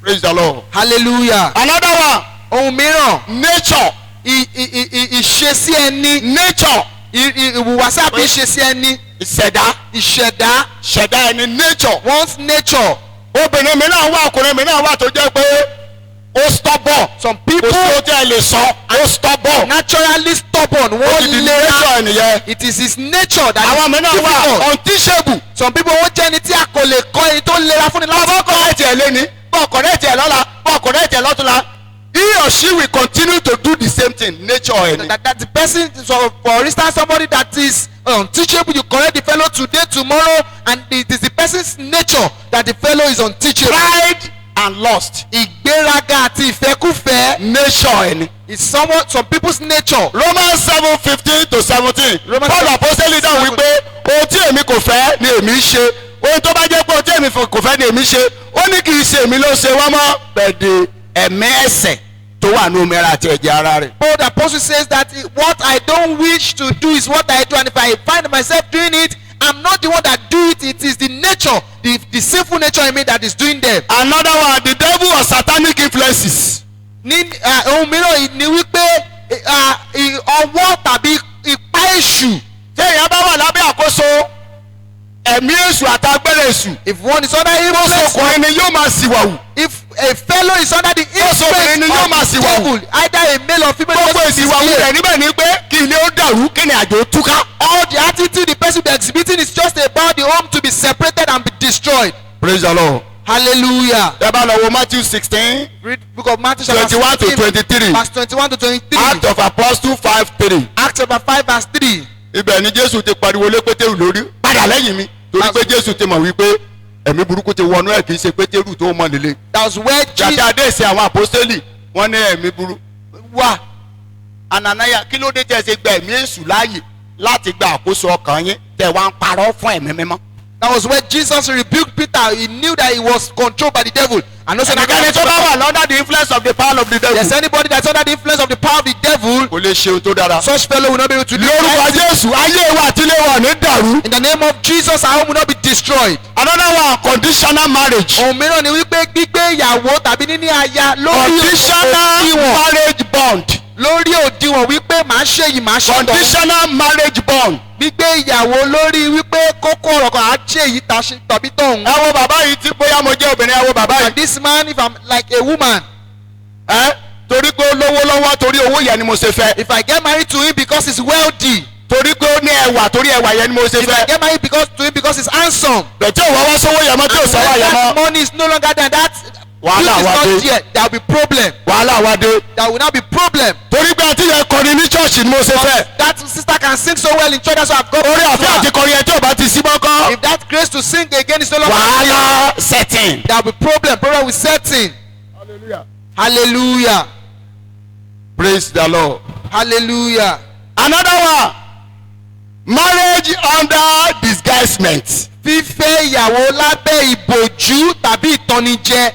praise the Lord. Hallelujah. another one Ohun mìíràn, nature ìṣesí ẹni, nature ìhùwàsí àbí ìṣesí ẹni, ìṣẹ̀dá ìṣẹ̀dá, ṣẹ̀dá ẹni nature. one's nature. obìnrin mi náà wà ọkùnrin mi náà wà tó jẹ́ pé ó stubborn. Some kò people sí ó jẹ́ lè sọ ó stubborn. naturally stubborn. ó ti Wọ́n di lera. nature ẹnìyẹn. It is his nature that àwọn mi is náà wà difficult. unteachable. Some people wọ́n jẹ́ ẹni tí a kò lè kọ́ ẹni tó lera fún ni láti bọ́ọ̀ kọ̀rẹ́ tiẹ̀ lé ní bọ́ọ̀ kọ̀rẹ́ tiẹ̀ lọ́la bọ́ọ̀ kọ̀rẹ́ tiẹ̀ lọ́túnla he or she will continue to do the same thing nature ẹni. that the person, so for instance somebody that is unteachable, you correct the fellow today, tomorrow, and it is the person's nature that the fellow is unteachable. pride and lust Ìgbéraga àti ìfẹ́kúfẹ̀ẹ́ nature ẹni. is some people's nature. Romans 7:15-17 Romans Paul apostoli dáhùn wípé ohun tí èmi kò fẹ́ ni èmi ń ṣe ohun tó bá jẹ́ pé ohun tí èmi kò fẹ́ ni èmi ń ṣe ó ní kì í ṣe èmi ló ṣe wọ́n mọ́ pẹ̀lú ẹ̀mí ẹ̀ṣẹ̀ tó wà ní omi ara àti ẹ̀jẹ̀ ara rẹ̀. Paul the apostle says that what I don't wish to do is what I do, and if I find myself doing it, I'm not the one that do it. It is the nature, the sinful nature in me that is doing them. Another one the devil or satanic influences. Ní ohun mìíràn ni wípé ọwọ́ tàbí ipá èṣù. tí èèyàn bá wà lábẹ́ àkóso ẹ̀mí èṣù àtàgbẹ́rẹ́ èṣù. If one is under influence, ọkùnrin ni yóò máa ṣìwàwù. if a fellow is under the obìnrin ni yóò máa influence of the ṣìwàwù. devil, either a male or female, gbogbo person is ìṣìwàwù male. rẹ̀ níbẹ̀ ni pé kí ilé ó dàrú kí ni àjò túká. All the attitude the person be exhibiting is just about the home to be separated and be destroyed. praise the Lord. Hallelujah. ẹ bá lọ wo Matthew 16 Read book of Matthew chapter 21 to 16, 23. verse 21 to 23. Act of Apostle 5:3. Acts chapter 5 verse 3. ibẹ̀ ni Jésù ti pariwo lé Pétérù lórí padà lẹ́yìn mi torí pé Jésù ti mọ̀ wípé ẹ̀mí burúkú ti wọnú ẹ̀ kì í ṣe Pétérù tó mọ̀ nílé. That was where jàdá Jesus adé ìsìn àwọn àpọ́stélì wọ́n ní ẹ̀mí burú wá Ananaya kí ló dé tẹ́ ẹ ṣe gba ẹ̀mí èṣù láàyè láti gba àkóso ọkàn yín tẹ́ wá ń parọ́ fún ẹ̀mí mímọ́. that was where Jesus rebuked Peter. He knew that he was controlled by the devil. And also ẹnikẹ́ni tó bá wà under the influence of the power of the devil there's anybody that's under the influence of the power of the devil, kò lè ṣe ohun tó dára. such fellow will not be able to do lórúkọ anything. Jésù ayé wa àti ilé wa ò ní dàrú. In the name of Jesus, our home will not be destroyed. another one conditional marriage. Ohun mìíràn ni wípé gbígbé ìyàwó tàbí níní aya lórí conditional òdiwọ̀n, marriage bond. lórí òdiwọ̀n wípé màá ṣe yìí màá ṣe tọ̀. conditional marriage bond. Gbígbé ìyàwó lórí wípé kókó ọ̀rọ̀ kan á ṣe èyí tàbí tọ̀hún. ẹ wo bàbá yìí tí bóyá mo jẹ́ obìnrin ẹ wo bàbá And yìí. this man, if I'm like a woman, torí pé ó lówó lọ́wọ́ torí owó yẹn ni mo ṣe fẹ́. if I get married to him because he's wealthy, torí pé ó ní ẹwà torí ẹwà yẹn ni mo ṣe if I fẹ́. get married to him because he's handsome, bẹ̀tí òwò wá sówó yẹn mọ́ tí ò and sọ́wọ́ when yẹn that mọ́. money is no longer there, that Wàhálà youth is wá not dé. there, there will be problem. wàhálà wàhálà wá dé. there will not be problem. torí pé àti yẹn kọrin ní church ni mo ṣe fẹ́. That sister can sing so well in church, that's why I've got orí ọ̀fẹ́ àti kọrin ẹ̀ tí ò bá ti sí mọ́kọ́. if that grace to sing again is no longer wàhálà setting. there will be problem will set in. hallelujah. Hallelujah. praise the lord. Hallelujah. another one marriage under disguisement. Fífẹ́ ìyàwó lábẹ́ ìbòjú tàbí ìtọ́nijẹ.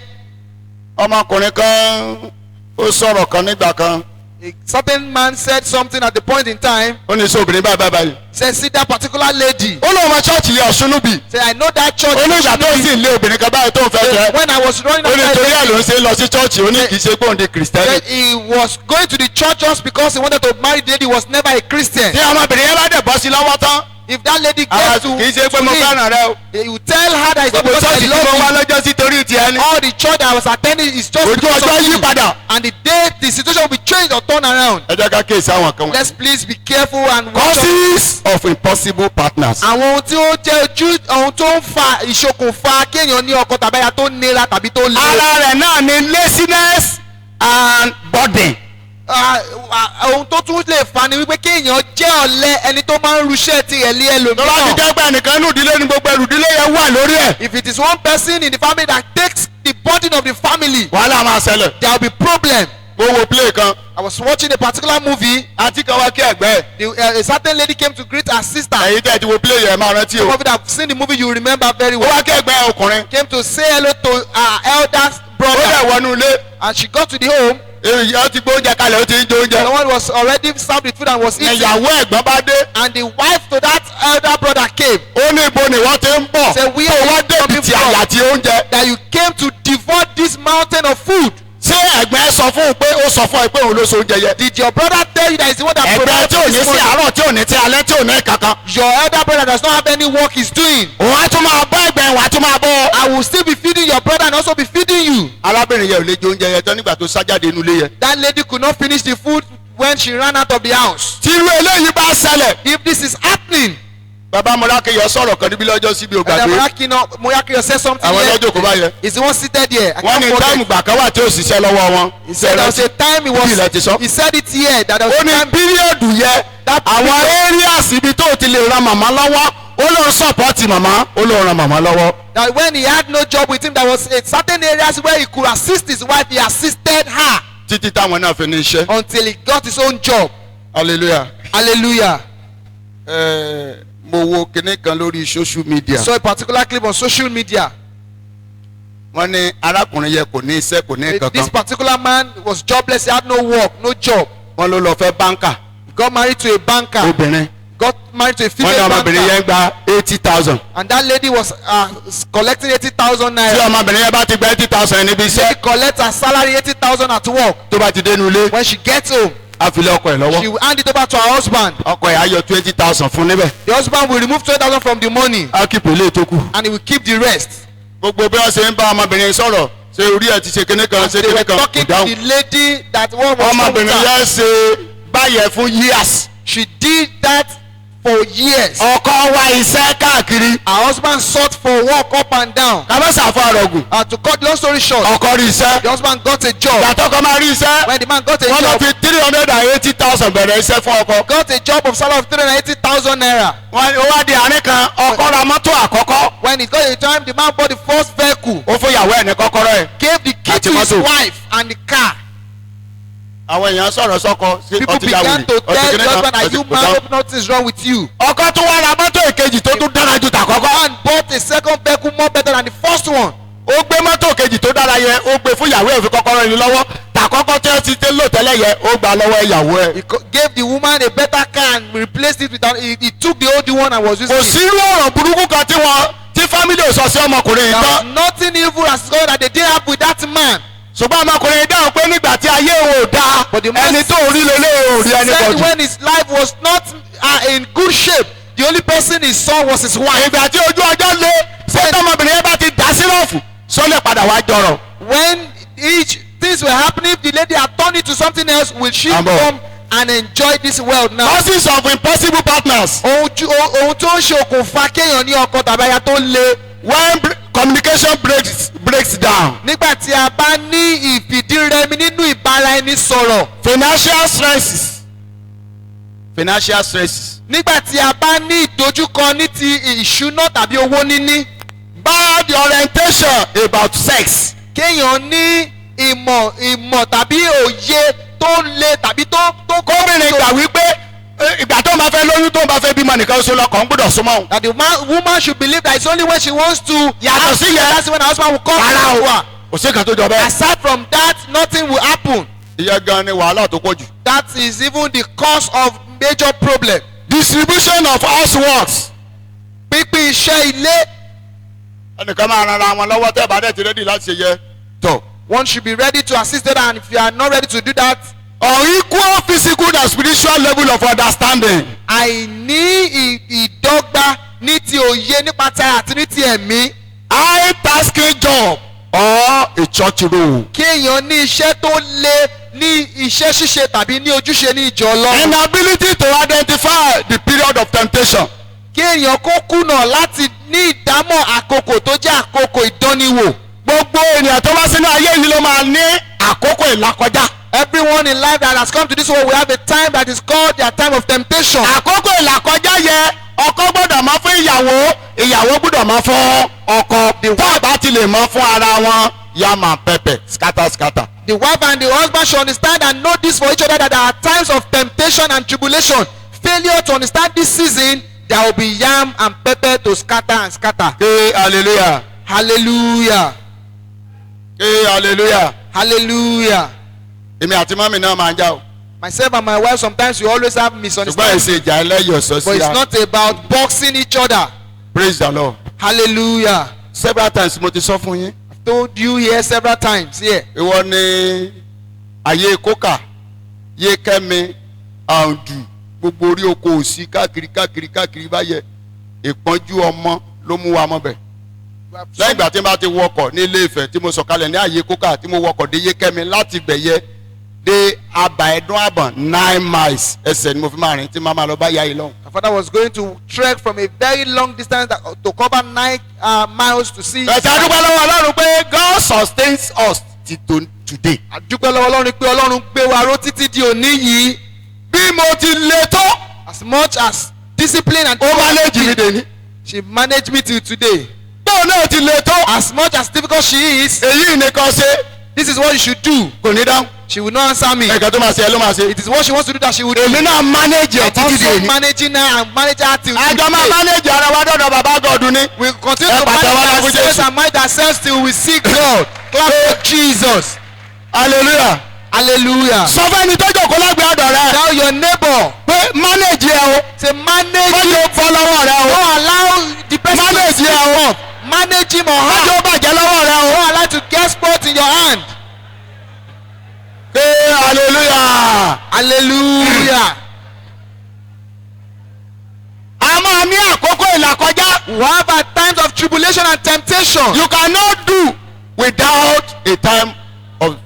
ọmọkùnrin kan ó sọ̀rọ̀ kan nígbà kan. A certain man said something at the point in time. ó ní sọ obìnrin báyìí báyìí. Said, see that particular lady. ó lóun ọmọ chọ́ọ̀chì yẹ Osinubi. Say, I know that church. ó ní ìgbà tó ń sì lé obìnrin kan báyìí tó ń fẹ́ fẹ́. When I was running ó ní after torí ẹ̀ ló ń lady, ṣe lọ sí chọ́ọ̀chì ó ní kì í ṣe gbóǹde kìrìsìtẹ́nì. said he was going to the church just because he wanted to marry the lady. He was never a Christian. tí ọmọbìnrin yẹn bá dẹ̀ bọ́ sí lọ́wọ́ tán. If that lady àwọn gets to kì í ṣe pé mo him, fẹ́ràn rẹ o. he will tell her that it's not gbogbo because chọ́ọ̀chì I tí mo wá love lọ́jọ́ sí torí ti ẹni. you. All the church I was attending is just ojú because ọjọ́ of yí you. padà. And the day the situation will be changed or turned around. ẹ jẹ́ ká kéèsì àwọn kan Let's wọ̀nyí. please be careful and watch out. causes of impossible partners. Àwọn ohun tí ó jẹ́ ojú ohun tó ń fa ìṣokùnfà kéèyàn ní ọkọ tàbí aya tó nira tàbí tó le. ara rẹ̀ náà ni laziness and burden. Ohun tó tún lè fa ni wípé kéèyàn jẹ́ ọ̀lẹ ẹni tó máa ń ruṣẹ́ tirẹ̀ lé tó bá ti ẹlòmíràn. jẹ́ pé ẹnìkan inú ìdílé ni gbogbo ẹrù ìdílé yẹn wà lórí ẹ̀. If it is one person in the family that takes the burden of the family, wàhálà máa ṣẹlẹ̀. there will be problem. mo wo play kan. I was watching a particular movie. àti kan wá kí ẹgbẹ́ ẹ̀. A certain lady came to greet her sister. ẹ̀yin tẹ́ ẹ ti wo play yẹn máa rántí Some o. of you that have seen the movie, you remember very ó well. wá kí ẹgbẹ́ ẹ̀ ọkùnrin. Came to say hello to her elder ó brother. dẹ̀ wọnú ilé. And she got to the home. ó ti gbé oúnjẹ kalẹ̀ ó ti ń jẹ oúnjẹ. The one was already served with food and was eating. ìyàwó ẹ̀gbọ́n bá dé. And the wife to that elder brother came. ó ní ibo ni wọ́n ti ń bọ̀. Say, we tó are wá débi coming ti from. àyà ti oúnjẹ. That you came to devour this mountain of food. ṣé ẹ̀gbọ́n ẹ sọ fún un pé ó sọ fún ẹ pé òun ló so oúnjẹ yẹn. Did your brother tell you that is the one that ẹgbẹ́ provided tí ò ní this sí money? àárọ̀ tí ò ní ti alẹ́ tí ò ní kankan. Your elder brother does not have any work he's doing. òun á tún máa bọ́ ẹgbẹ́ òun á tún máa bọ́. I will still be feeding your brother and also be feeding you. arábìnrin yẹn ò lè jẹ oúnjẹ yẹn tán nígbà tó sá jáde inú ilé yẹn. That lady could not finish the food when she ran out of the house. tí irú eléyìí bá ṣẹlẹ̀. If this is happening, bàbá mọ́lákẹ́yọ sọ̀rọ̀ kan níbi lọ́jọ́ síbi and ògbàgbé. Moyakino said something àwọn here. lọ́jọ́ kò bá yẹ. Is the one seated here? I wọ́n ní can't táìmù forget. gbà kan wà tí ò ṣiṣẹ́ lọ́wọ́ wọn. He said there was a time he Bí ilẹ̀ ti sọ. was. He said it here that there was ó a ní time. píríọ̀dù yẹ That àwọn areas ibi tó ti lè ran màmá lọ́wọ́ ó lóun sọ̀pọ̀tì màmá ó lóun ran màmá lọ́wọ́. That when he had no job with him, there was a certain areas where he could assist his wife. He assisted her títí táwọn náà fi ní iṣẹ́. until he got his own job. hallelujah. Hallelujah. mo wo kinní kan lórí social media. Saw a particular clip on social media. wọ́n ní arákùnrin yẹn kò ní iṣẹ́ kò ní This kankan. particular man was jobless. He had no work, no job. wọ́n ló lọ fẹ́ báńkà. He got married to a banker. obìnrin. Got married to a wọ́n ní female ọmọbìnrin yẹn banker. gba 80,000. And that lady was collecting 80,000 tí naira. ọmọbìnrin yẹn bá ti gba 80,000 níbi She iṣẹ́ collects her salary 80,000 at work. tó bá ti dénú ilé When she gets home, á fi lé ọkọ ẹ̀ she lọ́wọ́. will hand it over to her husband. ọkọ ẹ̀ á yọ 20,000 fún níbẹ̀. The husband will remove 20,000 from the money á kí pèlè tó kù. and he will keep the rest. gbogbo bí wọ́n ṣe ń bá ọmọbìnrin sọ̀rọ̀ ṣe orí ẹ̀ ti ṣe kinní kan ṣe They were kinní kan kò talking to dáhùn. the lady that one was wrong with ọmọbìnrin her. yẹn ṣe báyẹn fún years. She did that for years. ọkọ wa iṣẹ́ káàkiri. Her husband sought for work up and down. kábẹ́sà fún àrọ̀gùn. To cut the long story short, ọkọ rí iṣẹ́. the husband got a job. gbàtọ́kọ máa rí iṣẹ́. When the man got a wọ́n lọ job, fi 380,000 bẹ̀rẹ̀ iṣẹ́ fún ọkọ. got a job of salary of 380,000 naira. wọ́n ó wá di àárín kan ọkọ ra mọ́tò àkọ́kọ́. When it got a time, the man bought the first vehicle, ó fún ìyàwó ẹ̀ ní kọ́kọ́rọ́ ẹ̀. gave the key to his Àti mọ́tò. wife and the car. àwọn èèyàn sọ̀rọ̀ sọ́kọ sí People ọtí yàwó began to tell the husband, "Are you man? Hope nothing is wrong with you." ọkọ tún wá ra mọ́tò èkejì tó tún dára ju tàkọ́kọ́. And bought a second vehicle more better than the first one. ó gbé mọ́tò kejì tó dára yẹn ó gbé fún ìyàwó ẹ̀ fi kọ́kọ́rọ́ yìí lọ́wọ́ tàkọ́kọ́ tí wọ́n ti tẹ́ lò tẹ́lẹ̀ yẹn ó gbà lọ́wọ́ ìyàwó ẹ̀. He gave the woman a better car and replaced it with he took the old one and was using kò it. sí irú ọ̀rọ̀ burúkú kan tí family ò sọ sí ọmọkùnrin yìí There was tán. nothing evil as God that they didn't have with that man. ṣùgbọ́n ọmọkùnrin yìí dáhùn pé nígbà tí ayé òun ò dáa But the man ẹni tó rí lélẹ̀ ò rí ẹni said bọ̀dù. when his life was not in good shape, the only person he saw was his wife. ìgbà tí ojú ọjọ́ lé ṣé tọmọbìnrin yẹn bá ti dá sírọ̀fù sọ́lẹ̀ padà wá jọrọ̀. When things were happening, if the lady had turned it to something else, will she Amo. come and enjoy this world now? causes of impossible partners. Ohun tó ń ṣe okùnfà kéèyàn ní ọkọ tàbí aya tó le. when communication breaks down. Nígbà tí a bá ní ìfìdírẹmi nínú ìbára sọ̀rọ̀. financial stresses. financial stresses. nígbà tí a bá ní ìdojúkọ ní ti ìṣúná tàbí owó níní. bad orientation about sex. kéèyàn ní ìmọ̀ tàbí òye tó le tàbí tó kóbìnrin gbà wípé ìgbà tó máa fẹ́ lóyún tó máa fẹ́ bímọ nìkan ṣe lọkàn gbọ́dọ̀ súnmọ́ òun. that the woman should believe that it's only when she wants to. yàtọ̀ sí yẹn that's when her husband will come rárá to o her. kò sí nǹkan tó jọ bẹ́ẹ̀. aside from that nothing will happen. ìyẹn gan ni wàhálà tó pọ̀ jù. that is even the cause of major problem. distribution of houseworks. pínpín iṣẹ́ ilé. ẹnìkan máa ran ara wọn lọ́wọ́ tẹ́ ẹ bá dẹ̀ ti rẹ́dì láti ṣe yẹ. tọ̀ one should be ready to assist them, and if you are not ready to do that. unequal physical and spiritual level of understanding. àìní ìdọ́gba ní ti òye nípa tara àti ní ti ẹ̀mí. high tasking job or a church role. kéèyàn ní iṣẹ́ tó le ní iṣẹ́ ṣíṣe tàbí ní ojúṣe ní ìjọ Ọlọ́run. inability to identify the period of temptation. kéèyàn kó kùnà láti ní ìdámọ̀ àkókò tó jẹ́ àkókò ìdánniwò. gbogbo ènìyàn tó bá sínú ayé yìí ló máa ní àkókò ìlàkọjá. everyone in life that has come to this world will have a time that is called their time of temptation. àkókò ìlàkọjá yẹ ọkọ gbọ́dọ̀ máa fún ìyàwó ìyàwó gbọ́dọ̀ máa fún ọkọ. tó àbá ti lè mọ fún ara wọn yá máa pẹpẹ scatter scatter. the wife and the husband should understand and know this for each other, that there are times of temptation and tribulation. Failure to understand this season, there will be yam and pepper to scatter and scatter. Hey, hallelujah. Hallelujah. Hey, hallelujah. Hallelujah. èmi àti mọ́mì náà máa ń já o. Myself and my wife, sometimes we always have ṣùgbọ́n misunderstandings. èsì ìjà ẹlẹ́yọ̀ sọ But sí it's ra. not about boxing each other. praise the lord. Hallelujah. several times mo ti sọ fún yín. I've told you here several times here. ìwọ ni ayé kókà yé kẹ́mi àǹdù gbogbo orí oko òsì káàkiri báyẹ ìpọ́njú ọmọ ló mú wa mọ́ bẹ̀. lẹ́yìn ìgbà tí n bá ti wọkọ̀ ní ilé Ifẹ̀ tí mo sọ̀kalẹ̀ ní ayé kókà tí mo wọkọ̀ dé yé kẹ́mi láti bẹ̀yẹ dé abà ẹ̀dún àbọ̀n 9 miles ẹsẹ̀ ni mo fi máa rìn tí màmá lọ bá yá yìí lọ́hùn. My father was going to trek from a very long distance to cover 9 miles to see. ẹ̀sẹ̀ adúgbò lọ́wọ́ Ọlọ́run pé God sustains us till today. àdúpẹ́ lọ́wọ́ Ọlọ́run pé Ọlọ́run gbé wa ró títí di òní yìí. bí mo ti le tó. as much as discipline and. ó manage mi dè ní. she managed me till today. bóun náà ti le tó. as much as difficult she is. èyí nìkan ṣe. this is what you should do. kò ní dáhùn. she will not answer me. ẹ̀ka tó máa ṣe ẹ ló máa ṣe. it is what she wants to do that she will do. èmi náà manage ẹ̀ títí dè also ní. managing her and manage her till today. àjọ máa manage ara wa dọ̀dọ̀ bàbá gọ̀dù ni. we continue to pàtẹ́wọ́ manage lágùn ourselves Jésù. and manage ourselves till we see God. clap for Jesus. hallelujah. hallelujah. sọ fún ẹni tó jókòó lẹ́gbẹ̀ẹ́ ọ̀dọ̀ rẹ. tell your neighbor. pé manage ẹ o. say manage. mọ́jọ́ bọ́ lọ́wọ́ rẹ o. don't allow the person manage to ẹ o. manage him or her. mọ́jọ́ bàjẹ́ lọ́wọ́ rẹ o. don't allow to get sport in your hand. Hey, hallelujah. hallelujah. a máa ní àkókò ìlàkọjá. we have at times of tribulation and temptation. you cannot do without a time of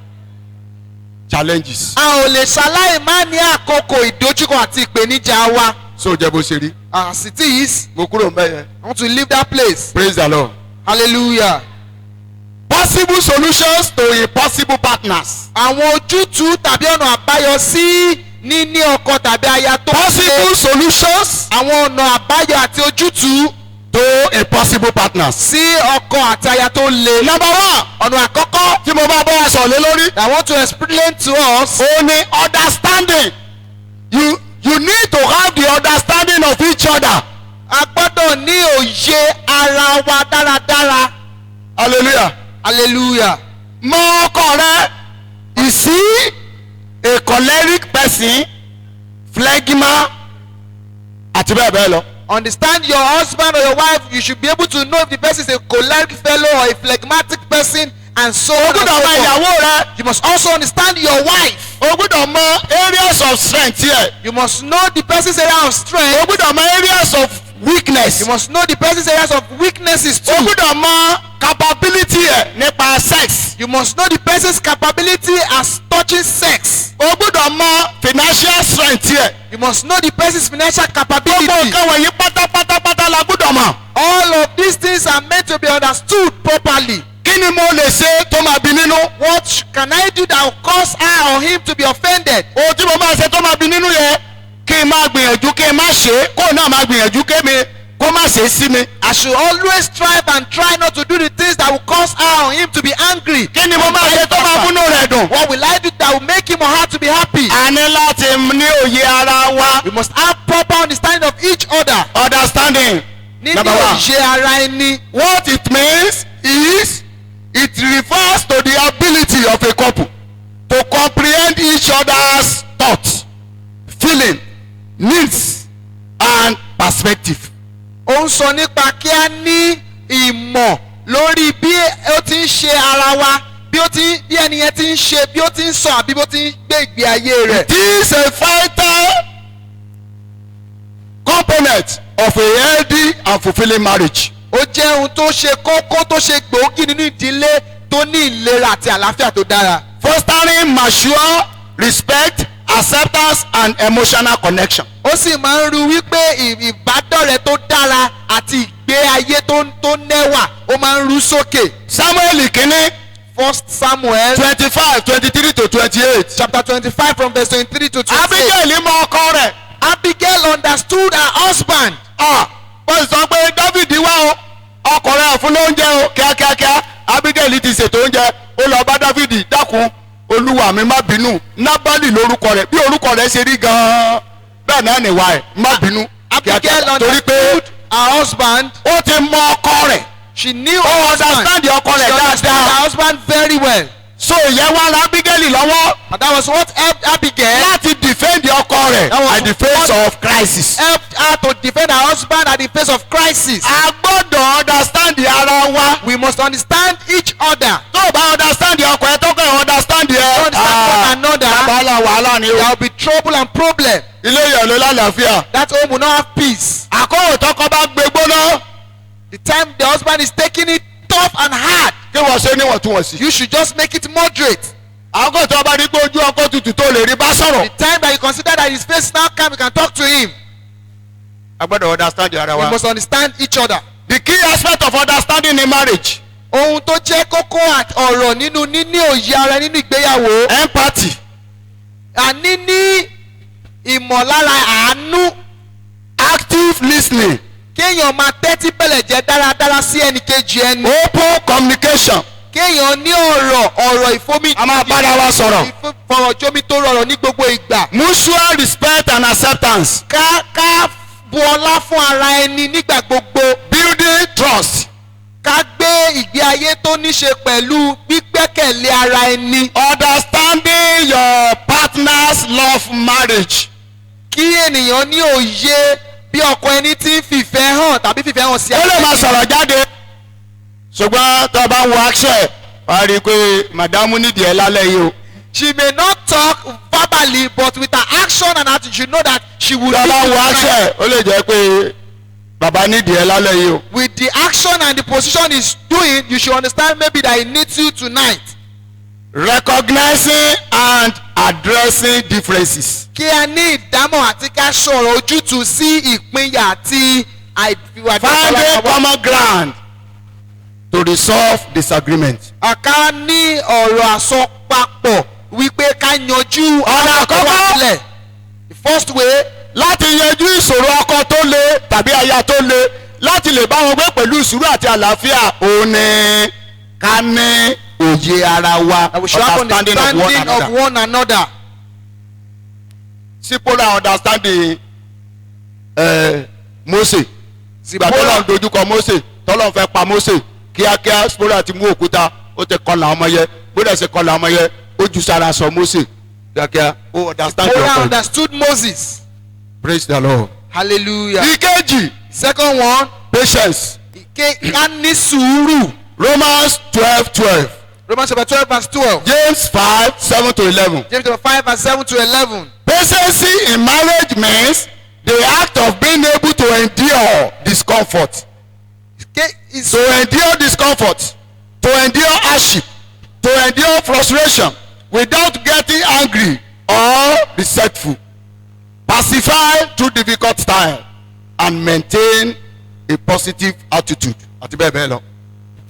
challenges. a ò lè ṣaláì má ní àkókò ìdojúkọ àti ìpèníjà wa. so jẹ́ bó ṣe rí. as it is. mo kúrò ń bẹ̀ yẹn. I want to leave that place. praise the lord. hallelujah. possible solutions to impossible partners. àwọn ojútùú tàbí ọ̀nà àbáyọ sí níní ọkọ tàbí aya tó possible solutions àwọn ọ̀nà àbáyọ àti ojútùú to impossible partners. sí ọkọ àti aya tó le. number one. ọ̀nà àkọ́kọ́ tí mo bá bọ́ aṣọ lé lórí. I want to explain to us. ó ní understanding. you need to have the understanding of each other. a gbọ́dọ̀ ní òye ara wa dáradára. hallelujah. hallelujah. mọ ọkọ rẹ. is he a choleric person, phlegma àti bẹ́ẹ̀ bẹ́ẹ̀ lọ. understand your husband or your wife. You should be able to know if the person is a choleric fellow or a phlegmatic person and so on and so o gbọ́dọ̀ mọ forth. ìyàwó rẹ. You must also understand your wife. o gbọ́dọ̀ mọ areas of strength here. You must know the person's area of o strength. gbọ́dọ̀ mọ areas of weakness. You must know the person's areas of weaknesses too. o gbọ́dọ̀ mọ capability ẹ̀ nípa sex. You must know the person's capability as touching sex. o gbọ́dọ̀ mọ financial strength ẹ̀. You must know the person's financial gbogbo capability. nǹkan wọ̀nyí pátápátá la gbọ́dọ̀ mọ̀. All of these things are meant to be understood properly. kí kí ni mo lè ṣe tó máa bí nínú? What can I do that will cause her or him to be offended? ohun tí mo máa ṣe tó máa bí nínú yẹn kí n máa gbìyànjú kí n má ṣe é kó náà máa gbìyànjú kémi kó má ṣe é sí mi. I should always strive and try not to do the things that will cause her or him to be angry. kí ni mo máa ṣe tó máa múnú rẹ̀ dùn? What will I do that will make him or her to be happy? a ní láti ní òye ara wa. We must have proper understanding of each other. understanding. Níní Number one. òye ara ẹni. what it means is it refers to the ability of a couple to comprehend each other's thoughts, feeling, needs and perspective. Ó ń sọ nípa kí a ní ìmọ̀ lórí bí ó ti ń ṣe ara wa, bí ẹni yẹn ti ń ṣe, bí ó ti ń sọ àbí bó ti ń gbé ìgbé ayé rẹ̀. This is a vital component of a healthy and fulfilling marriage. Ó jẹ́ ohun tó ṣe kókó tó ṣe gbòógì nínú ìdílé tó ní ìlera àti àlàáfíà tó dára. Fostering mature respect, acceptance and emotional connection. Ó sì máa ń ru wípé ìbádọ́rẹ̀ẹ́ tó dára àti ìgbé ayé tó nẹ́wà ó máa ń ru sókè. Samuel kìíní 1 Samuel 25:23-28. chapter 25 from verse 23 to 28. Abigail mọ ọkọ rẹ̀. Abigail understood her husband. Wọ́n sọ pé David wá o ọkọ rẹ̀ fún lóúnjẹ o kíákíákíá. Abigail ti ṣètò oúnjẹ ó lọ bá David dákun olúwa mi má bínú Nábálì lórúkọ rẹ̀ bí orúkọ rẹ̀ ṣe rí gan-an bẹ́ẹ̀ náà nìwà ẹ̀ má bínú. Abigail torí pé understood her husband. ó ti mọ ọkọ rẹ̀. She knew ó her husband. understand ọkọ She rẹ̀ understood dáadáa. her husband very well. so ìyẹn wá ra Abigail lọ́wọ́ And that was what helped Abigail. láti defend ọkọ rẹ̀ That was at the face what of crisis. Helped her to defend her husband at the face of crisis. a gbọ́dọ̀ understand ara wa. We must understand each other. tó o bá understand ọkọ ẹ tó kàn understand ẹ. Don't understand one another. wàhálà ni There o. will be trouble and problem. ilé yẹn ló lálàáfíà. That home will not have peace. àkókò tọkọ bá gbé gbóná. The time the husband is taking it tough and hard, kí wọ́n ṣe níwọ̀ntúnwọ̀nsì. you should just make it moderate. àkókò tó bá rí pé ojú ọkọ tutù tó lè rí bá sọ̀rọ̀. The time that you consider that his face is now calm, you can talk to him. a gbọ́dọ̀ understand ara We wa. must understand each other. the key aspect of understanding in marriage. Ohun tó jẹ́ kókó ọ̀rọ̀ nínú níní òye ara nínú ìgbéyàwó. empathy. Níní ìmọ̀lára àánú. active listening. Kéèyàn máa tẹ́tí bẹ̀lẹ̀ jẹ́ dáradára sí ẹnì kejì ẹni. open communication. Kéèyàn ní ọ̀rọ̀ ìfomi. a máa bára wa sọ̀rọ̀. Ìfọ̀rọ̀jomi tó rọrọ̀ ní gbogbo ìgbà. mutual respect and acceptance. Ká bu ọlá fún ara ẹni nígbà gbogbo. building trust. Ká gbé ìgbé ayé tó ní ṣe pẹ̀lú gbígbẹ́kẹ̀lé ara ẹni. understanding your partner's love marriage. Kí ènìyàn ní òye bí ọkọ ẹni tí ń fìfẹ́ hàn tàbí fìfẹ́ hàn sí ó lè máa sọ̀rọ̀ jáde. ṣùgbọ́n tó o bá ń wo action wà á rí i pé màdámù nídìí ẹ̀ lálẹ́ yìí o. She may not talk verbally, but with her action and attitude, you know that she will. tó o bá ń wo action ó lè jẹ́ pé bàbá nídìí ẹ̀ lálẹ́ yìí o. With the action and the position he's doing, you should understand maybe that he needs you tonight. recognizing and addressing differences. Kí a ní ìdámọ̀ àti ká sọ̀rọ̀ ojútùú sí ìpínyà àti àìfiwà. finding common ground to resolve disagreement. Àká ní ọ̀rọ̀ àsọpapọ̀ wípé ká yanjú Ọ̀nà tó wà àkọ́kọ́. sílẹ̀. The first way láti yanjú ìṣòro ọkọ tó le tàbí aya tó le láti lè bá wọn gbé pẹ̀lú ìṣúrù àti àlàáfíà òun ni ká ní òye ara wa that we should have understanding of one another. sípòlà understanding Mósè sígbà tọ́lọ̀ ń dojúkọ Mósè tọ́lọ̀ ń fẹ́ pa Mósè kíákíá sípòlà ti mú òkúta ó ti kọlà ọmọ yẹ gbọ́dọ̀ ṣe kọlà ọmọ yẹ ó ju sára sọ Mósè kíákíá ó understand your Korah point. understood Moses. Praise the Lord. Hallelujah. ìkejì Second one, patience. ká ní sùúrù. Romans 12:12. Romans chapter 12 verse 12. James 5:7-11. James chapter 5 verse 7 to 11. Patience in marriage means the act of being able to endure discomfort. To endure discomfort, to endure hardship, to endure frustration without getting angry or resentful. Pacify through difficult time and maintain a positive attitude. Àti bẹ́ẹ̀ bẹ́ẹ̀ lọ.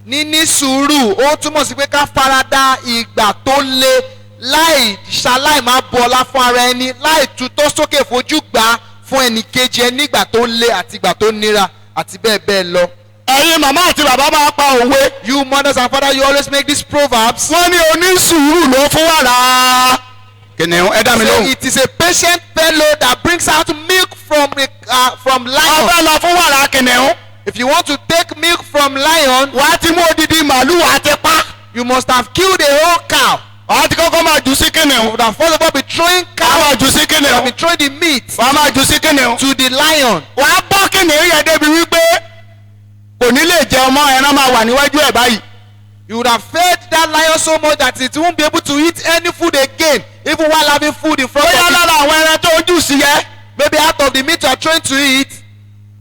níní sùúrù ó túmọ̀ sí pé ká farada ìgbà tó le láì ṣaláì máa bu ọlá fún ara ẹni láì tutọ́ sókè fojú gbà fún ẹnì kejì ẹ nígbà tó le àti ìgbà tó nira àti bẹ́ẹ̀ bẹ́ẹ̀ lọ. ẹ̀yin màmá àti bàbá máa pa òwe. You mothers and fathers, you always make these proverbs. wọ́n ní onísùúrù ló fún wàrà. kìnìún ẹ dá mi So lóhùn. it is a patient fellow that brings out milk from lion. ọbẹ̀ lọ fún wàrà kìnìún. If you want to take milk from lion, wàá ti mú odidi màálù wàá ti pa. you must have killed a whole cow. wàá ti kọ́kọ́ máa jù sí You kìnìún. would have first of all be throwing wàá cow. máa jù sí You have kìnìún. been throwing the meat wàá máa jù sí kìnìún. to the lion. wàá bọ́ kìnìún yẹn débi wípé kò ní lè jẹ ọmọ ẹran máa wà níwájú ẹ̀ báyìí. You would have fed that lion so much that it won't be able to eat any food again, even while having food in front bóyá of it. lára àwọn ẹran tó jù sí yẹ. Maybe out of the meat you are trying to eat,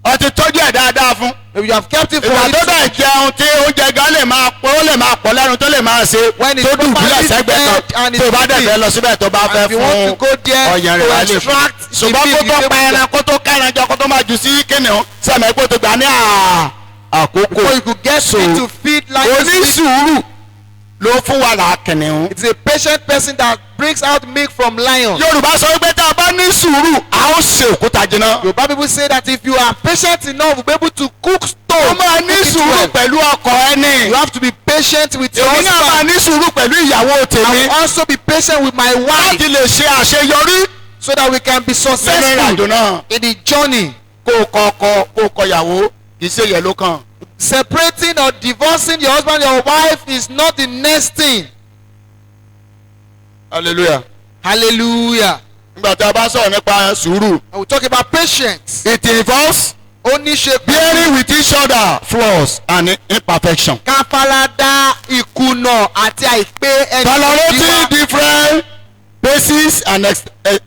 ọ ti tọ́jú ẹ̀ dáadáa fún. maybe you have kept it for ìgbà a tó little. bẹ̀ jẹun tí oúnjẹ gan lè máa pọ̀ ó lè máa pọ̀ lẹ́nu tó lè máa ṣe When it's tó dùbúlẹ̀ properly sẹ́gbẹ́ fed kan and tó it's bá dẹ̀ clean. fẹ́ lọ síbẹ̀ tó bá fẹ́ If you want to fún go there ọ̀yàn to rẹ̀ wá lè fún. extract the ṣùgbọ́n meat, kó you tó be pa able ẹran kó tó kẹ́ran jọ kó tó máa jù sí kìnìún sẹ́mi kó tó gbà ní àkókò. before you could get meat to feed lions. onísùúrù ló fún wàrà kìnìún. It's a patient person that brings out milk from lion. Yorùbá sọ wípé tá a bá ní sùúrù a ó ṣe òkúta jiná. Yoruba people say that if you are patient enough, you'll be able to cook ó stone. máa ní cook it sùúrù well. pẹ̀lú ọkọ ẹni. You have to be patient with your èmi náà máa husband. ní sùúrù pẹ̀lú ìyàwó I tèmi. will also be patient with my wife láti lè ṣe àṣeyọrí so that we can be nínú ìrìnàjò successful náà. in the journey. kó o kọ ọkọ kó o kọ ìyàwó kì í ṣe yẹn ló kàn. Separating or divorcing your husband or your wife is not the next thing. hallelujah. Hallelujah. nígbà tí a bá sọ̀rọ̀ nípa sùúrù. And we talk about patience. it involves Ó ní ṣe bearing with each other flaws and imperfection. ká farada ìkùnà àti àìpé ẹni tolerating wa. different bases and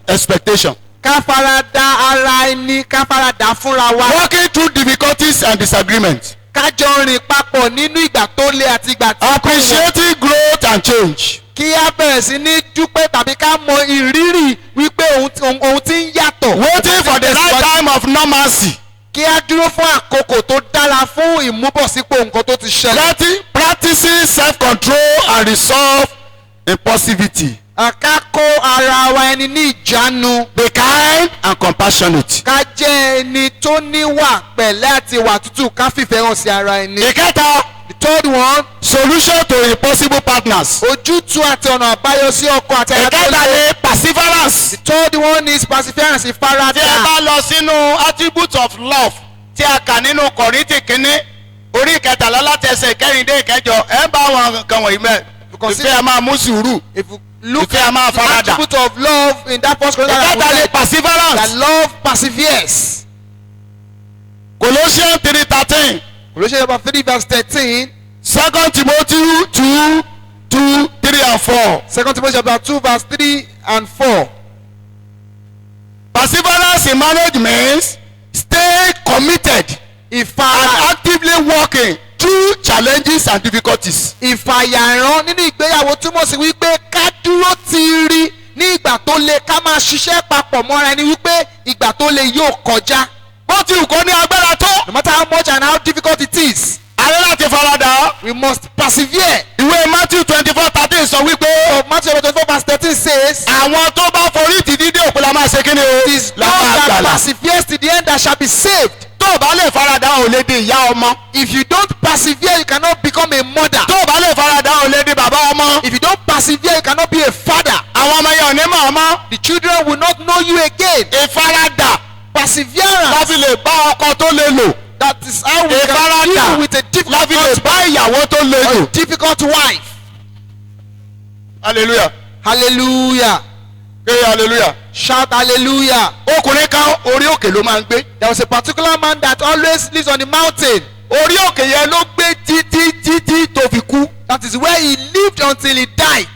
expectation. Ká farada ara ẹni, ká farada fúnra wa. working through difficulties and disagreements. Ká jọ rìn papọ̀ nínú ìgbà tó le àti ìgbà tí kò wọ́n. appreciating growth and change. Kí á bẹ̀rẹ̀ sí ní dúpẹ́ tàbí ká mọ ìrírí wípé òun ti ń yàtọ̀. waiting for the right time of normalcy. Kí á dúró fún àkókò tó dára fún ìmúbọ̀sípò nǹkan tó ti ṣẹlẹ̀. practicing self-control and resolve impulsivity. Ká kó ara wa ẹni ní ìjánu. be kind and compassionate. Ká jẹ́ ẹni tó níwà pẹ̀lẹ́ àti ìwà tútù, ká fìfẹ́ hàn sí ara ẹni. ìkẹta The third one, solution to impossible partners. ojútùú àti ọ̀nà àbáyọ sí ọkọ àti aya tó ìkẹta le. ni perseverance. The third one is perseverance, tí ẹ ìfaradà. bá lọ sínú attributes of love tí a kà nínú Kọ́ríńtì kínní orí ìkẹtàlá láti ẹsẹ̀ ìkẹrìndé ìkẹjọ ẹ bá àwọn kan wọ̀nyí mẹ́. ìfẹ́ a máa mú sùúrù. If you look Ìfẹ́ a máa at the faradà. attribute of love in that first Corinthians, ìkẹta ni that perseverance. love perseveres. Colossians 3:13. Colossians chapter 3 verse 13. 2 Timothy 2, 3 and 4. 2 Timothy chapter 2 verse 3 and 4. Perseverance in marriage means stay committed and actively working through challenges and difficulties. Ìfàyàrán nínú ìgbéyàwó túmọ̀ sí wípé ká dúró tiiri ní ìgbà tó le, ká máa ṣiṣẹ́ papọ̀ mọ́ra ẹni wípé ìgbà tó le yóò kọjá. bó ti wù kó ní agbára tó. No matter how much and how difficult it is, a ní láti faradà. we must persevere. ìwé Matthew 24:13 sọ wípé So Matthew chapter 24 verse 13 says, àwọn tó bá forí ti dídé òpin la máa ṣe kí ni o. "It is la those máa that gbàlà. perseveres to the end that shall be saved." tó o bá lè faradà ò lè di ìyá ọmọ. If you don't persevere, you cannot become a mother. tó o bá lè faradà ò lè di bàbá ọmọ. If you don't persevere, you cannot be a father. àwọn ọmọ yẹn ò ní mọ̀ ọmọ. The children will not know you again. ìfaradà Perseverance, láfi lè bá ọkọ tó lè lò. that is how we can ìfaradà deal with a láfi lè difficult, bá ìyàwó tó lè lò. difficult wife. hallelujah. Hallelujah. hallelujah. Shout hallelujah. ọkùnrin kan orí òkè ló máa ń gbé. There was a particular man that always lives on the mountain. orí òkè yẹn ló gbé títí tó fi kú. That is where he lived until he died.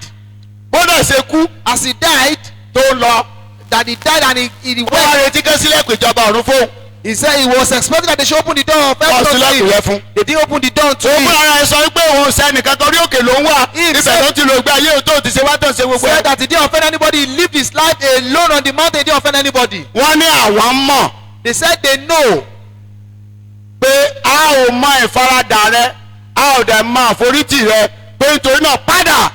bódà ṣe kú As he died, tó lọ. that he died and he wọ́n á went. retí kẹ́sílẹ̀ pé ìjọba ọ̀run fóun. He said he was expecting that they should open the door of wọ́n heaven sílẹ̀ to kò yẹ him. fún. They didn't open the door to òun him. fúnra rẹ̀ sọ pé òun sẹ́nìkan torí òkè ló ń wà. ibẹ̀ ló ti lò gbé ayé tó ti ṣe wá tó ṣe gbogbo Said ẹ̀. that he didn't offend anybody. He lived his life alone on the mountain. He didn't offend anybody. wọ́n ní àwọn mọ̀ They said they know pé a ò mọ ìfaradà rẹ a ò dẹ̀ máa forítì rẹ pé nítorí náà padà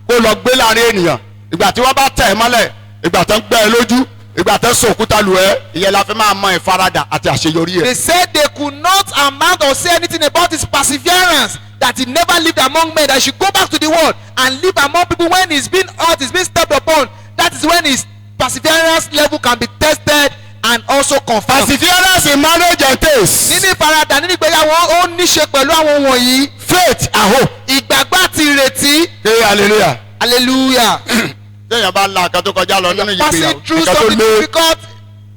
kó lọ gbé láàrin ènìyàn ìgbà tí wọ́n bá tẹ̀ ẹ́ mọ́lẹ̀ ìgbà tó ń gbẹ́ ẹ lójú ìgbà tó ń sọ òkúta lù ẹ́ ìyẹn la fi máa mọ ìfaradà àti àṣeyọrí ẹ̀. They said they could not amount or say anything about his perseverance, that he never lived among men, that he should go back to the world and live among people. When he's been hurt, he's been stepped upon, that is when his perseverance level can be tested and also confirmed. perseverance in marriage and taste. Nínú ìfaradà nínú ìgbéyàwó ó ní ṣe pẹ̀lú àwọn wọ̀nyí. faith and hope. Ìgbàgbọ́ àti ìrètí. hey hallelujah. Hallelujah. téèyàn bá la nǹkan tó kọjá lọ nínú Passing ìgbéyàwó through nǹkan tó some lé difficult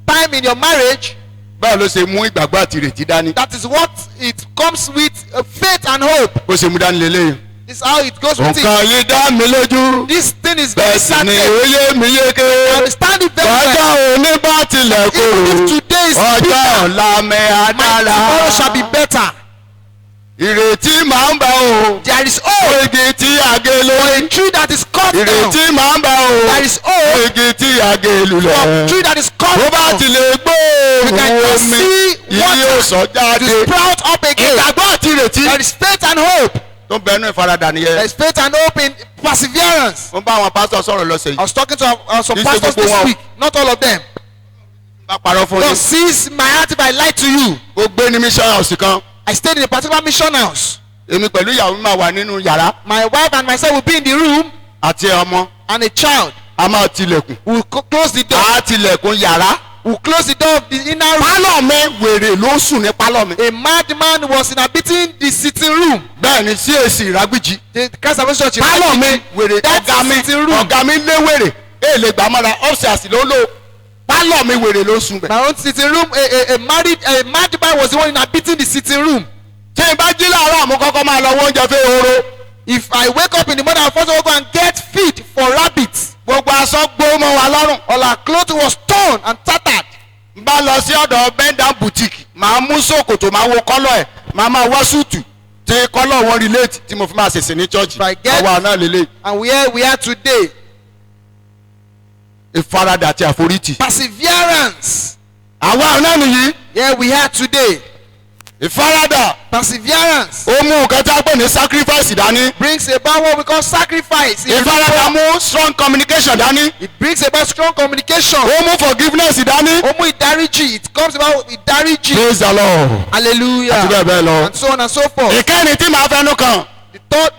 time in your marriage, báwo ló ṣe mú ìgbàgbọ́ àti ìrètí dání. that is what it comes with, faith and hope. bó ṣe mú dání lélẹ́yìn. This is how it goes with it. nǹkan yìí dá mi lójú. This thing is very bẹ́ẹ̀ sì ni certain. ó yé mi yéké. I will stand it very ọjọ́ well. òní bá tilẹ̀ Even kúrò. if today is ọjọ́ bitter, ọ̀la mi my tomorrow shall be àdára. better. ìrètí máa ń bá o. There is hope igi tí a gé for a lórí. tree that is cut down. ìrètí máa ń bá o. There is hope igi tí a gé for a lulẹ̀. tree that is cut bó bá down. tilẹ̀ You can gbóòórùn just omi see yìí yóò sọ water to jáde. sprout up again. ìgbàgbọ́ àti ìrètí. There is faith and hope. tó ń bẹnu ìfaradà There nìyẹn. is faith and hope in perseverance. mo bá àwọn pásítọ̀ sọ̀rọ̀ lọ́sẹ̀ I yìí. was talking to some This is pastors gbogbo this wọn. week. Not all of them. bá parọ́ fún God yín. sees my heart if I lie to you. ó gbé ní mission house kan. I stayed in a particular mission house. èmi pẹ̀lú ìyàwó mi máa wà nínú yàrá. My wife and myself will be in the room, àti ọmọ. and a child a máa tilẹ̀kùn. will close the door. a tilẹ̀kùn yàrá. Will close the door of the inner room. pálọ̀ mi wèrè ló sùn ní pálọ̀ mi. A madman was inhabiting the sitting room. bẹ́ẹ̀ ni CAC ìrágbìjì. The Christapostolic church. pálọ̀ mi wèrè That ọ̀gá mi sitting room. ọ̀gá mi lé wèrè èlé gbàmọ́ra upstairs ló lò. pálọ̀ mi wèrè ló sùn bẹ̀. My own sitting room. A madman was the one inhabiting the sitting room. tí n bá jí láàárọ̀ àmú kọ́kọ́ máa lọ wọ́n oúnjẹ fẹ́ ehoro. If I wake up in the morning, I first of all go and get feed for rabbits. gbogbo aṣọ gbó mọ́ wa lọ́rùn. All our clothes was torn and tattered. n bá lọ sí ọ̀dọ̀ bẹ́ńdà boutique màá mú ṣòkòtò máa wo kọ́lọ̀ ẹ̀ màá máa wá súùtù tí kọ́lọ̀ wọn relate tí mo fi máa ṣèṣe ní church. If I get- àwa náà lélẹ̀ And we are today. ìfaradà àti àforítì. Perseverance. àwa náà nìyí Here we are today. ìfaradà Perseverance ó mú nǹkan tí a pè ní sacrifice dání. brings about what we call sacrifice. ìfaradà mú strong communication dání. It brings about strong communication. ó mú forgiveness dání. Ó mú ìdáríjì. It comes about ìdáríjì. praise the lord. Hallelujah. àti bẹ́ẹ̀ bẹ́ẹ̀ lọ. And so on and so forth. ìkẹ́ni tí màá fẹ́nu kàn.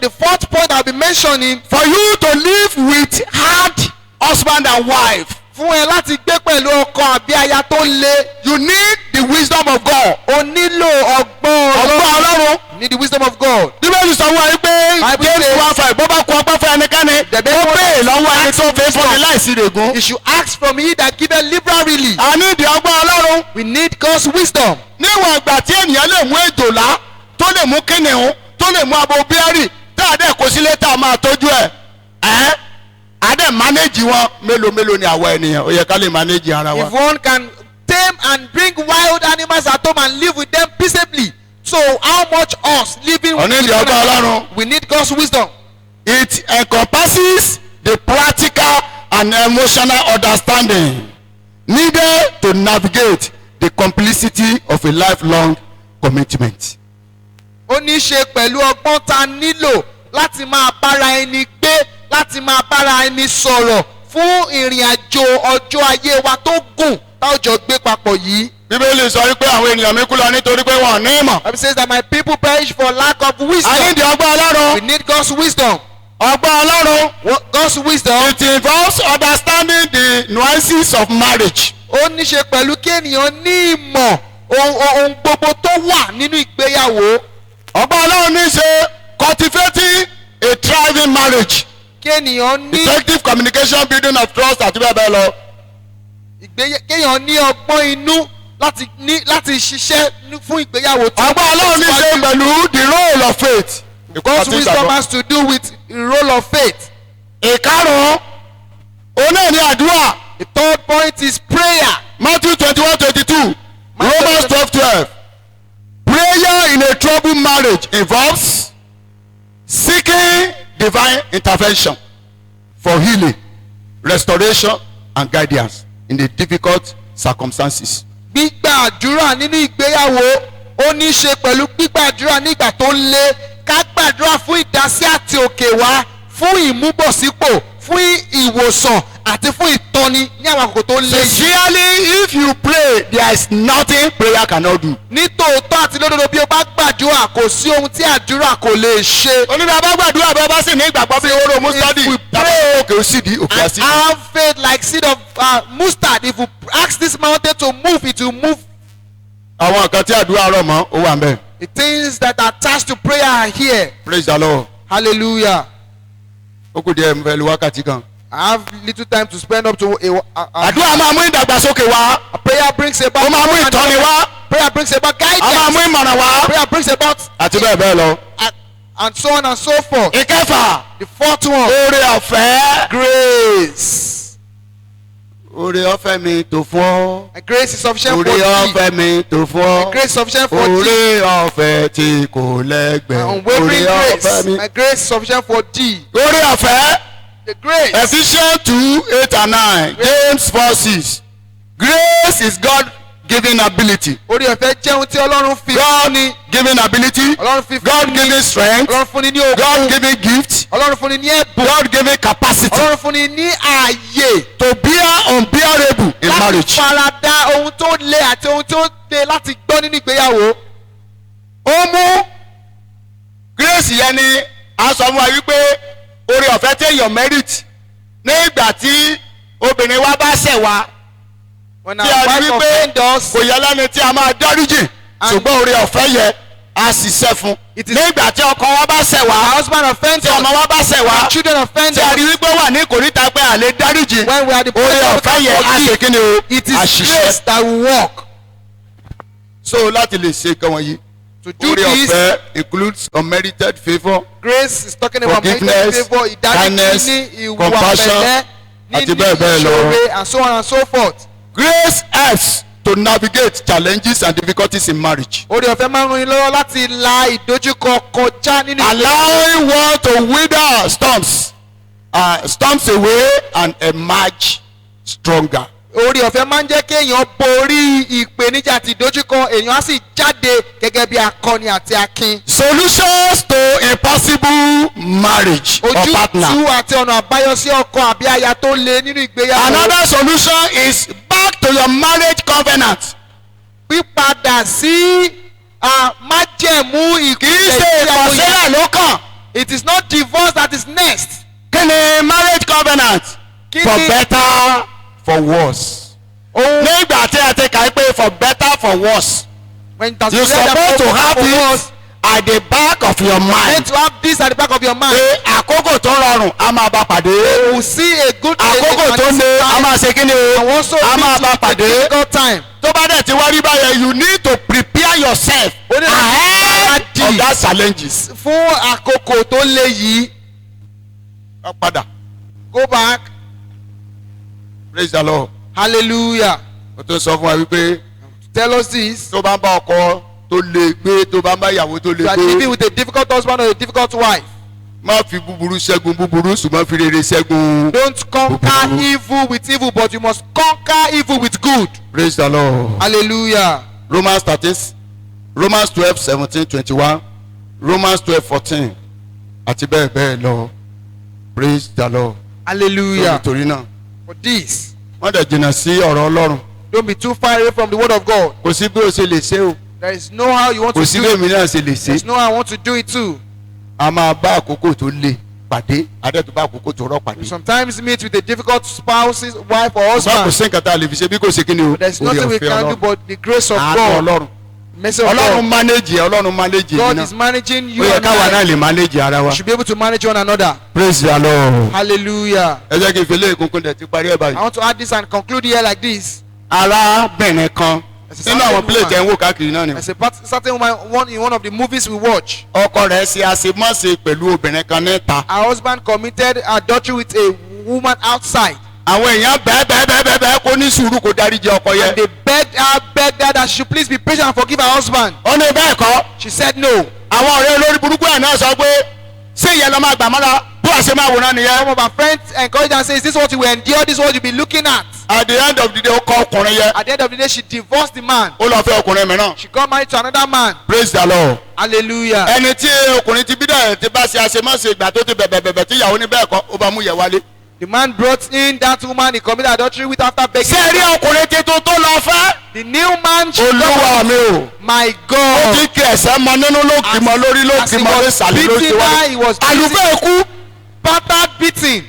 The fourth point I'll be mentioning. for you to live with hard husband and wife. Fún ẹ láti gbé pẹ̀lú ọkọ àbí aya tó le. you need the wisdom of God. O nílò ọgbọ́n ọgbọ́n ọlọ́run. You need the wisdom of God. bíbélì sọ wọ́n pé Bible james says- 1:5 bó bá kú ọgbọ́n fún ẹnikẹ́ni Dẹ̀bẹ́ ó kọ́- béè lọ́wọ́ ẹni tó fẹ́ fúnni láìsí règún. You should ask from he that giveth liberally. a ní ìdí ọgbọ́n ọlọ́run. We need God's wisdom. níwọ̀n ìgbà tí ènìyàn lè mú èjòlá tó lè mú kìnìún tó lè mú abo bíárì tá a dẹ̀ kó sílé tá a máa tọ́jú ẹ̀ ẹ́ a dẹ̀ mánéjì wọn mélòó mélòó ni àwa ènìyàn ó yẹ ká lè mánéjì ara wa. If one can tame and bring wild animals at home and live with them peaceably, so how much us living Ọ̀ní ìdí one ọgbọ́n another? ọlọ́run. We need God's wisdom. it encompasses the practical and emotional understanding needed to navigate the complicity of a lifelong commitment. Ó ní í ṣe pẹ̀lú ọgbọ́n tá a nílò láti máa bára ẹni gbé, láti máa bára ẹni sọ̀rọ̀ fún ìrìn àjò ọjọ́ ayé wa tó gùn tá ò jọ gbé papọ̀ yìí. bíbélì sọ wípé àwọn ènìyàn mi kú lọ nítorí pé wọn ò ní ìmọ̀. Bible says that my people perish for lack of wisdom. a ní ìdí ọgbọ́n We ọlọ́run. need God's wisdom. ọgbọ́n ọlọ́run. God's wisdom. it involves understanding the nuances of marriage. Ó ní ṣe pẹ̀lú kí ènìyàn ní ìmọ̀ ohun gbogbo tó wà nínú ìgbéyàwó. ọgbọ́n ọlọ́run ní í ṣe cultivating a thriving marriage. Kí ènìyàn ní effective communication building of trust àti bẹ́ẹ̀ bẹ́ẹ̀ lọ. kéèyàn ní ọgbọ́n inú láti ṣiṣẹ́ fún ìgbéyàwó tó ọgbọ́n ọlọ́run ní í ṣe pẹ̀lú the role of faith. God's wisdom has to do with the role of faith. ìkarùn-ún òun náà ní àdúrà. The third point is prayer. Matthew 21:22 Romans 12:12 prayer in a troubled marriage involves seeking divine intervention for healing, restoration and guidance in the difficult circumstances. Gbígbà àdúrà nínú ìgbéyàwó ó ní í ṣe pẹ̀lú gbígbà àdúrà nígbà tó le ká gbàdúrà fún ìdásí àti òkè wá fún ìmúbọ̀sípò fún ìwòsàn àti fún ìtọ́ni ní àwọn àkókò tó lé yìí. Sincerely, if you pray, there is nothing prayer cannot do. ní tòótọ́ àti lódodo bí o bá gbàdúrà kò sí ohun tí àdúrà kò lè ṣe. Onídàá bá gbàdúrà bẹ́ẹ̀ bá sì ní ìgbàgbọ́ bí oró mustadi. If we pray òkè ó sì di òkè and àsì. have faith like seed of mustard, if we ask this mountain to move, it will move. Àwọn nǹkan tí àdúrà rọ̀ mọ́ ó wà ń bẹ̀. The things that are attached to prayer are here. Praise the Lord. Hallelujah. Ó kù díẹ̀ mo fẹ́ lu wákàtí kan. I have little time to spend up to Àdúrà máa mú ìdàgbàsókè wá. a prayer brings about. Ó máa mú ìtọ́ni wá. Prayer brings about A máa mú guidance. ìmọ̀ràn wá. Prayer brings about Àti bẹ́ẹ̀ bẹ́ẹ̀ lọ. and so on and so forth. Ìkẹfà. The fourth one, Oore ọ̀fẹ́. grace. Oore ọ̀fẹ́ mi tó fún ọ. And grace is sufficient for Oore thee. ọ̀fẹ́ mi tó fún ọ. And grace is sufficient for thee. Oore ọ̀fẹ́ tí kò lẹ́gbẹ̀ẹ́. Unwavering Oore ọ̀fẹ́ grace. mi. And grace is sufficient for thee. Oore ọ̀fẹ́. The grace. Ephesians 2:8-9. James 4:6. Grace is God-given ability. Orí ọ̀fẹ́ jẹ́ ohun tí Ọlọ́run fi fún ni. God-given ability. Ọlọ́run fi fún ni. God-given strength. Ọlọ́run fún ni ní ogun. God-given gift. Ọlọ́run fún ni ní ẹ̀bùn. God-given capacity. Ọlọ́run fún ni ní ààyè. To bear unbearable in láti marriage. farada ohun tó le àti ohun tó le láti gbọ́ nínú ìgbéyàwó. Ó mú grace yẹn ni a sọ fún wa wípé oore ọ̀fẹ́ téèyàn merit ní ìgbà tí obìnrin wa bá ṣẹ̀ wá When tí our a rí wife wípé offend us, kò yẹ lẹ́ni tí a máa dáríjì ṣùgbọ́n oore ọ̀fẹ́ yẹ a ṣiṣẹ́ fún. It is- ní ìgbà tí ọkọ wa bá ṣẹ̀ our wá husband offends tí ọmọ us, wa bá ṣẹ̀ wá our children offend tí a rí us, wípé wà ní kòríta pé a lè dáríjì when we are the oore presence of ọ̀fẹ́ yẹ a God, ṣe kí ni o it a is ṣiṣẹ́. grace that will work. So láti lè ṣe nǹkan wọ̀nyí To do oore this, ọ̀fẹ́ includes unmerited favour. grace is talking about Forgiveness, making favor, kindness, ìdáríjì ní ìwà compassion, pẹ̀lẹ́, àti níní bẹ́ẹ̀ bẹ́ẹ̀ lọ. ìṣòro and so on and so forth. Grace helps to navigate challenges and difficulties in marriage. Orí ọ̀fẹ́ máa ń ran yín lọ́wọ́ láti la ìdojúkọ kọjá nínú Allowing one to wither storms away and emerge stronger. Orí ọ̀fẹ́ máa ń jẹ́ kí èèyàn borí ìpèníjà àti ìdojúkọ èèyàn á sì jáde gẹ́gẹ́ bí akọni àti akin. Solutions to impossible marriage or partner. Ojútùú àti ọ̀nà àbáyọ sí ọkọ àbí aya tó le nínú ìgbéyàwó. Another solution is back to your marriage covenant. Pípadà sí májẹ̀mú Kì í ṣe ìgbéyàwó yẹn. ìkọ̀sílẹ̀ ló kàn. It is not divorce that is next. Kí ni marriage covenant? Kí For ni- better, for worse. Ohun Nígbà tí a ti kà í pé for better, for worse. when it has You been said that supposed to have for it us, at the back of your meant mind. to have this at the back of your mind. Pé àkókò tó rọrùn a máa bá pàdé. You will see a good Àkókò tó le a máa ṣe kí ni and o? also A máa bá a pàdé. difficult time. Tó bá dẹ̀ ti wá rí báyẹn, you need to prepare yourself Ó ní láti ahead gbáradì. of that challenges. Fún àkókò tó le yìí, Ká padà. go back. Praise the Lord. Hallelujah. Mo tún sọ fún wa wípé Tell us this. tó bá ń bá ọkọ tó le gbé tó bá ń bá ìyàwó tó le You are gbé. living with a difficult husband or a difficult wife. Má fi búburú ṣẹ́gun búburú ṣùgbọ́n fi rere ṣẹ́gun. Don't conquer evil with evil, but you must conquer evil with good. Praise the Lord. Hallelujah. Romans 12:17-21, Romans 12:14 àti bẹ́ẹ̀ bẹ́ẹ̀ lọ. Praise the Lord. Hallelujah. Nítorí náà For this, wọ́n dẹ̀ jìnnà sí ọ̀rọ̀ Ọlọ́run. don't be too far away from the word of God. Kò sí bí o ṣe lè ṣe o. There is no how you want Kò to sí do bí it. èmi náà ṣe lè ṣe. There's no how I want to do it too. A máa bá àkókò tó le pàdé. Adẹ́tù bá àkókò tó rọ̀ We pàdé. sometimes meet with a difficult spouse, wife, or Ṣùgbọ́n kò husband. sí nǹkan tá a lè fi ṣe bí kò ṣe kí ni o. There's Oore nothing we ọ̀fẹ́ can do Ọlọ́run. but the grace of Àánú God. Ọlọ́run. Mercy of Ọlọ́run God. manage ẹ̀, Ọlọ́run manage God ẹ̀ is náà. managing Ó you yẹ and káwa I. náà lè manage ara wa. We should be able to manage one another. Praise the Lord. Hallelujah. Ẹ jẹ́ kí n fi lé ìkúnkún dẹ̀ ti parí ẹ̀ báyìí. I want to add this and conclude here like this. Arábìnrin kan nínú àwọn plate ẹ̀ ń wò káàkiri náà ni. As a certain woman in one of the movies we watch, Ọkọ rẹ̀ ṣe àṣemọ́ṣe pẹ̀lú obìnrin kan níta. her husband committed adultery with a woman outside. Àwọn èèyàn bẹ́ẹ̀ kó ní sùúrù kó dáríjì ọkọ And yẹn. they begged her that she should please be patient and forgive her husband. Ó ní bẹ́ẹ̀ kọ́. She said no. Àwọn ọ̀rẹ́ olórí burúkú ẹ̀ náà sọ pé ṣé ìyẹn lọ́ máa gbà mọ́ra bí wàá ṣe máa wòran Some nìyẹn. of her friends encouraged her and say, is this what you will endure? This is what you'll be looking at? at the end of the day ó kọ ọkùnrin yẹn. At the end of the day, she divorced the man. ó lọ fẹ́ ọkùnrin mìíràn. She got married to another man. praise the lord. Hallelujah. ẹni tí ọkùnrin ti bí dẹ̀ ti bá ṣe àṣemáṣe ìgbà tó ti bẹ̀bẹ̀bẹ̀bẹ̀ tí ìyàwó ní bẹ́ẹ̀ kọ́ ó bá mú yẹ wálé. The man brought in that woman he committed adultery with after begging. ṣé ẹ rí ọkùnrin tuntun tó lọ fẹ́. The new man she olúwa got. mi o. My ó God. ti kí ẹsẹ̀ mọ nínú ló kì mọ lórí ló As kì he mọ lórí was sàlẹ̀ ló ti beating her, he wá. was àlùfẹ́ ikú. battered beating.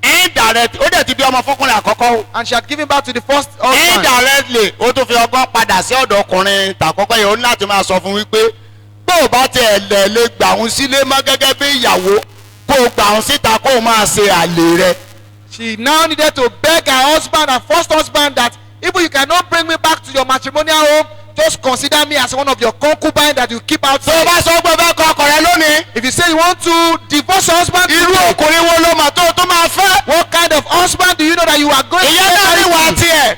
indirect ó dẹ̀ ti bí ọmọ fọkùnrin àkọ́kọ́ o. And she had given back to the first husband. indirectly ó tún fi ọgbọ́n padà sí ọ̀dọ̀ ọkùnrin tàkọ́kọ́ yẹn ó ní láti máa sọ fún wípé bó o bá tiẹ̀ lè gbà òun sílé mọ́ gẹ́gẹ́ bí ìyàwó kó o gbà òun síta kó o máa ṣe àlè rẹ. She now needed to beg her husband, her first husband, that if you cannot bring me back to your matrimonial home, just consider me as one of your concubines that you keep tó o outside. bá sọ pé bẹ́ẹ̀ kọ ọkọ rẹ lónìí. If you say you want to divorce your husband, irú today, ọkùnrin wo ló mà tó o tó máa fẹ́. what kind of husband do you know that you are going to ìyẹn náà ní wàá marry to? tiẹ̀.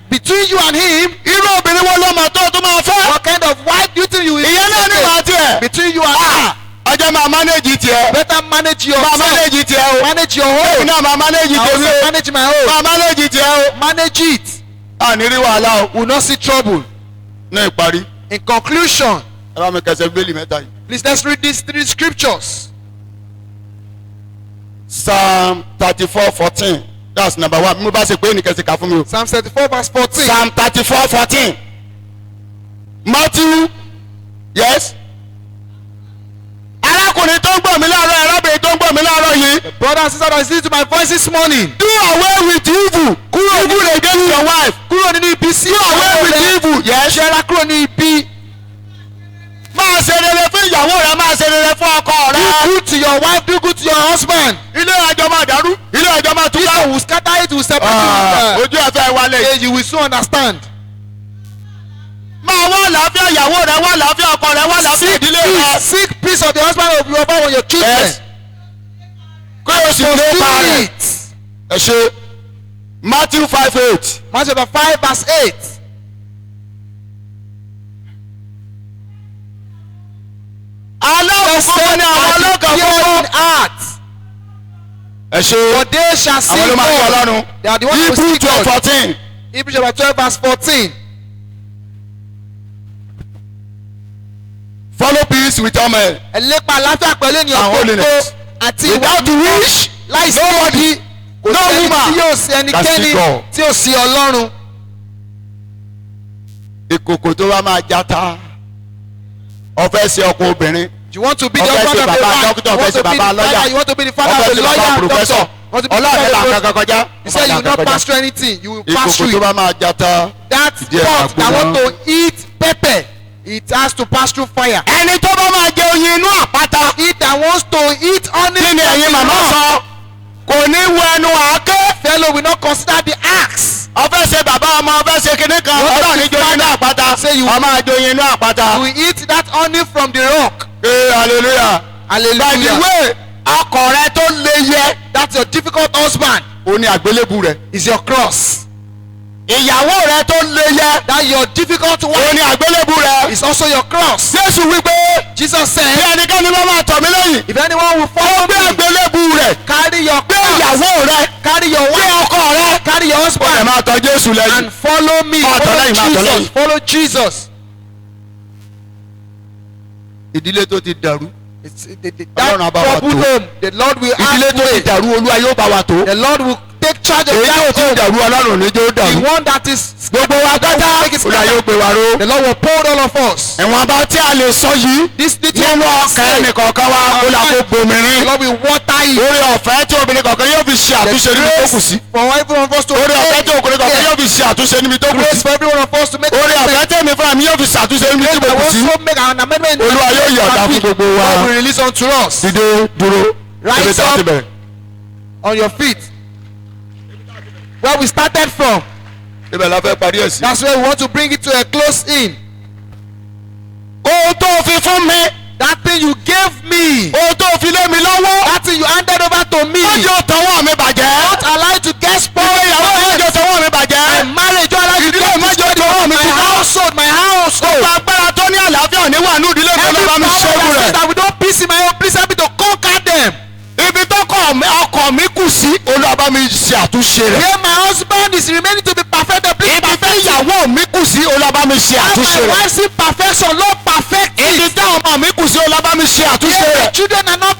Between you and him, irú obìnrin wo ló mà tó o tó máa fẹ́. what kind of wife do you think you will ìyẹn náà ní wàá tiẹ̀. between you and her? ọjọ́ máa manage tiẹ̀. Better manage máa yourself. manage tiẹ̀ o. Manage your èmi home. náà máa manage I tèmi also o. manage my home. máa manage tiẹ̀ o. Manage it. àní rí wàhálà o. Will not see trouble. ní ìparí. In conclusion, ẹ bá mi kẹsẹ̀ bíbélì mẹ́ta yìí. please let's read these 3 scriptures. Psalm 34:14 that's number 1 mo bá ṣe pé nìkan ṣe kà fún mi o. Psalm 34 verse 14. Psalm 34:14 Matthew yes. arákùnrin tó ń gbọ́ mi láàárọ̀ arábìnrin tó ń gbọ́ mi láàárọ̀ yìí. Brother and sister that is listening to my voice this morning. do away with evil. evil against your wife. Kúrò nínú ibi sí do away with evil. yes. Ṣẹ́ra kúrò ní ibi. máa ṣe rere fún ìyàwó rẹ máa ṣe rere fún ọkọ Do rẹ. good to your wife, do good to your husband. ilé ẹjọ́ máa dàrú ilé ẹjọ́ máa This túká. one will scatter it, will separate you. ojú ẹ̀fẹ̀ wálé. Hey, you will soon understand. máa wá àlàáfíà ìyàwó rẹ wá àlàáfíà ọkọ rẹ wá àlàáfíà Seek ìdílé peace, rẹ. seek peace of the husband of your wife and your children. Yes. kó o sì lé Do pa rẹ̀. it. ẹ ṣe Matthew 5:8. Matthew chapter 5 verse 8. aláwọ̀ ni àwọn ọlọ́kàn Pure fún. in heart, ẹ ṣe for they shall see àwọn ló máa ń gbọ́ God. lọ́rùn. They are the ones who Hebrew see God. 12:14. Hebrews chapter 12 verse 14. follow peace with all men. Ẹ lépa àlàáfíà pẹ̀lú ènìyàn And gbogbo holiness. àti ìwà without which láìsí nobody, èyí kò no sí ẹni woman tí yóò sí can ẹnikẹ́ni see God. tí yóò sí Ọlọ́run. ìkòkò tó bá máa jata ọfẹ́ ṣe ọkọ obìnrin. You want to be the ọfẹ́ husband ṣe of a bàbá wife. dókítà You ọfẹ́ want ṣe to be bàbá the lọ́yà father. You want to be the father ọfẹ́ of a ṣe bàbá lawyer, pòfẹ́sọ̀ doctor. You want to be the ọlọ́ọ̀dẹ là father of kankan kọjá. You say you will not pass through anything. You will pass ìkòkò through tó it. bá máa jata. That díẹ̀ pot that àgbóná. want to eat pepper, it has to pass through fire. ẹni tó bá máa jẹ oyin inú àpáta. It that wants to eat honey kí ni from ẹ̀yin the màmá rock, sọ kò ní wo ẹnu àáké. fellow will not consider the axe. ọfẹ́ ṣe bàbá ọmọ ọfẹ́ ṣe kinní kan What ọlọ́ọ̀ if ní joyin inú àpáta say you- ọmọ àjọyin inú àpáta. You will eat that honey from the rock. ee hallelujah. by the Hallelujah. way ọkọ rẹ tó lé yẹ. That's your difficult husband. o ní àgbélébù rẹ. Is your cross. ìyàwó rẹ tó lé yẹ. That your difficult o wife ní àgbélébù rẹ. is also your cross. Jésù wípé Jesus bí said, ẹnikẹ́ni bá máa tọ̀ mí lẹ́yìn. if anyone will ó follow gbé me, àgbélébù rẹ̀. carry your gbé cross, ìyàwó rẹ. carry your gbé wife, ọkọ rẹ. carry your ó lè husband, máa tọ̀ Jésù lẹ́yìn. and follow me. Máa tọ̀ Follow lẹ́yìn, máa tọ̀ Jesus. lẹ́yìn. Follow Jesus. ìdílé tó ti dàrú. That Ọlọ́run á bá wa troubled tó. home, the Lord will ìdílé have tó ti way. dàrú Olúwa yóò bá wa tó. The Lord will take charge of èyí yóò that ti home. dàrú Ọlọ́run ní jó The dàrú. one that is gbogbo wa gbọ́dá Make it Olúwa scatter. yóò gbé wa ró. The Lord will uphold all of us. ẹ̀wọ̀n abá tí a lè sọ yìí. This little nínú ọkàn ẹnìkọ̀ọ̀kan wa ó là kó the gbòmìnrin. Lord will water it. orí ọ̀fẹ́ tí obìnrin kọ̀ọ̀kan yóò fi ṣe àtúnṣe níbi tó kù sí. For every one of us to orí ọ̀fẹ́ tí ọkùnrin kọ̀ọ̀kan yóò fi ṣe àtúnṣe níbi tó kù grace sí. for every one of us to make orí ọ̀fẹ́ tí èmi fúnra mi yóò fi ṣàtúnṣe níbi tí mo kù sí. also make an amendment. Olúwa yóò yọ̀ǹda fún gbogbo wa. God will release unto us. dìde dúró. Rise ibi tí a ti up. bẹ̀rẹ̀. On your feet. Where we started from. ibẹ̀ la fẹ́ parí ẹ̀ sí. That's where we want to bring it to a close in. ohun tó fi fún mi. That thing you gave me. ohun tó fi lé mi lọ́wọ́. That thing you handed over to me. má jẹ́ tọwọ́ mi bàjẹ́. Not allowed to get spoiled. ìyàwó má jẹ́ tọwọ́ mi My bàjẹ́. marriage, you allowed to ìdílé get má jẹ́ destroyed. tọwọ́ mi My túká. household, my household. gbogbo agbára tó ní àlàáfíà ní wà ní ìdílé mi Every ló bá mi power ṣẹ́gun that says rẹ̀. that we don't peace in my own, please help me to conquer them. ibi tó ọkọ mi kù sí Olúwa bá mi ṣe àtúnṣe rẹ̀. Where my husband is is remaining to be perfected, please ibi tí perfect it. ìyàwó mi kù sí olúwa mi ṣe As àtúnṣe my rẹ̀. wife's imperfection, Lord, perfect ibi it. tí àwọn ọmọ mi kù sí olúwa mi ṣe àtúnṣe If rẹ̀. the children are not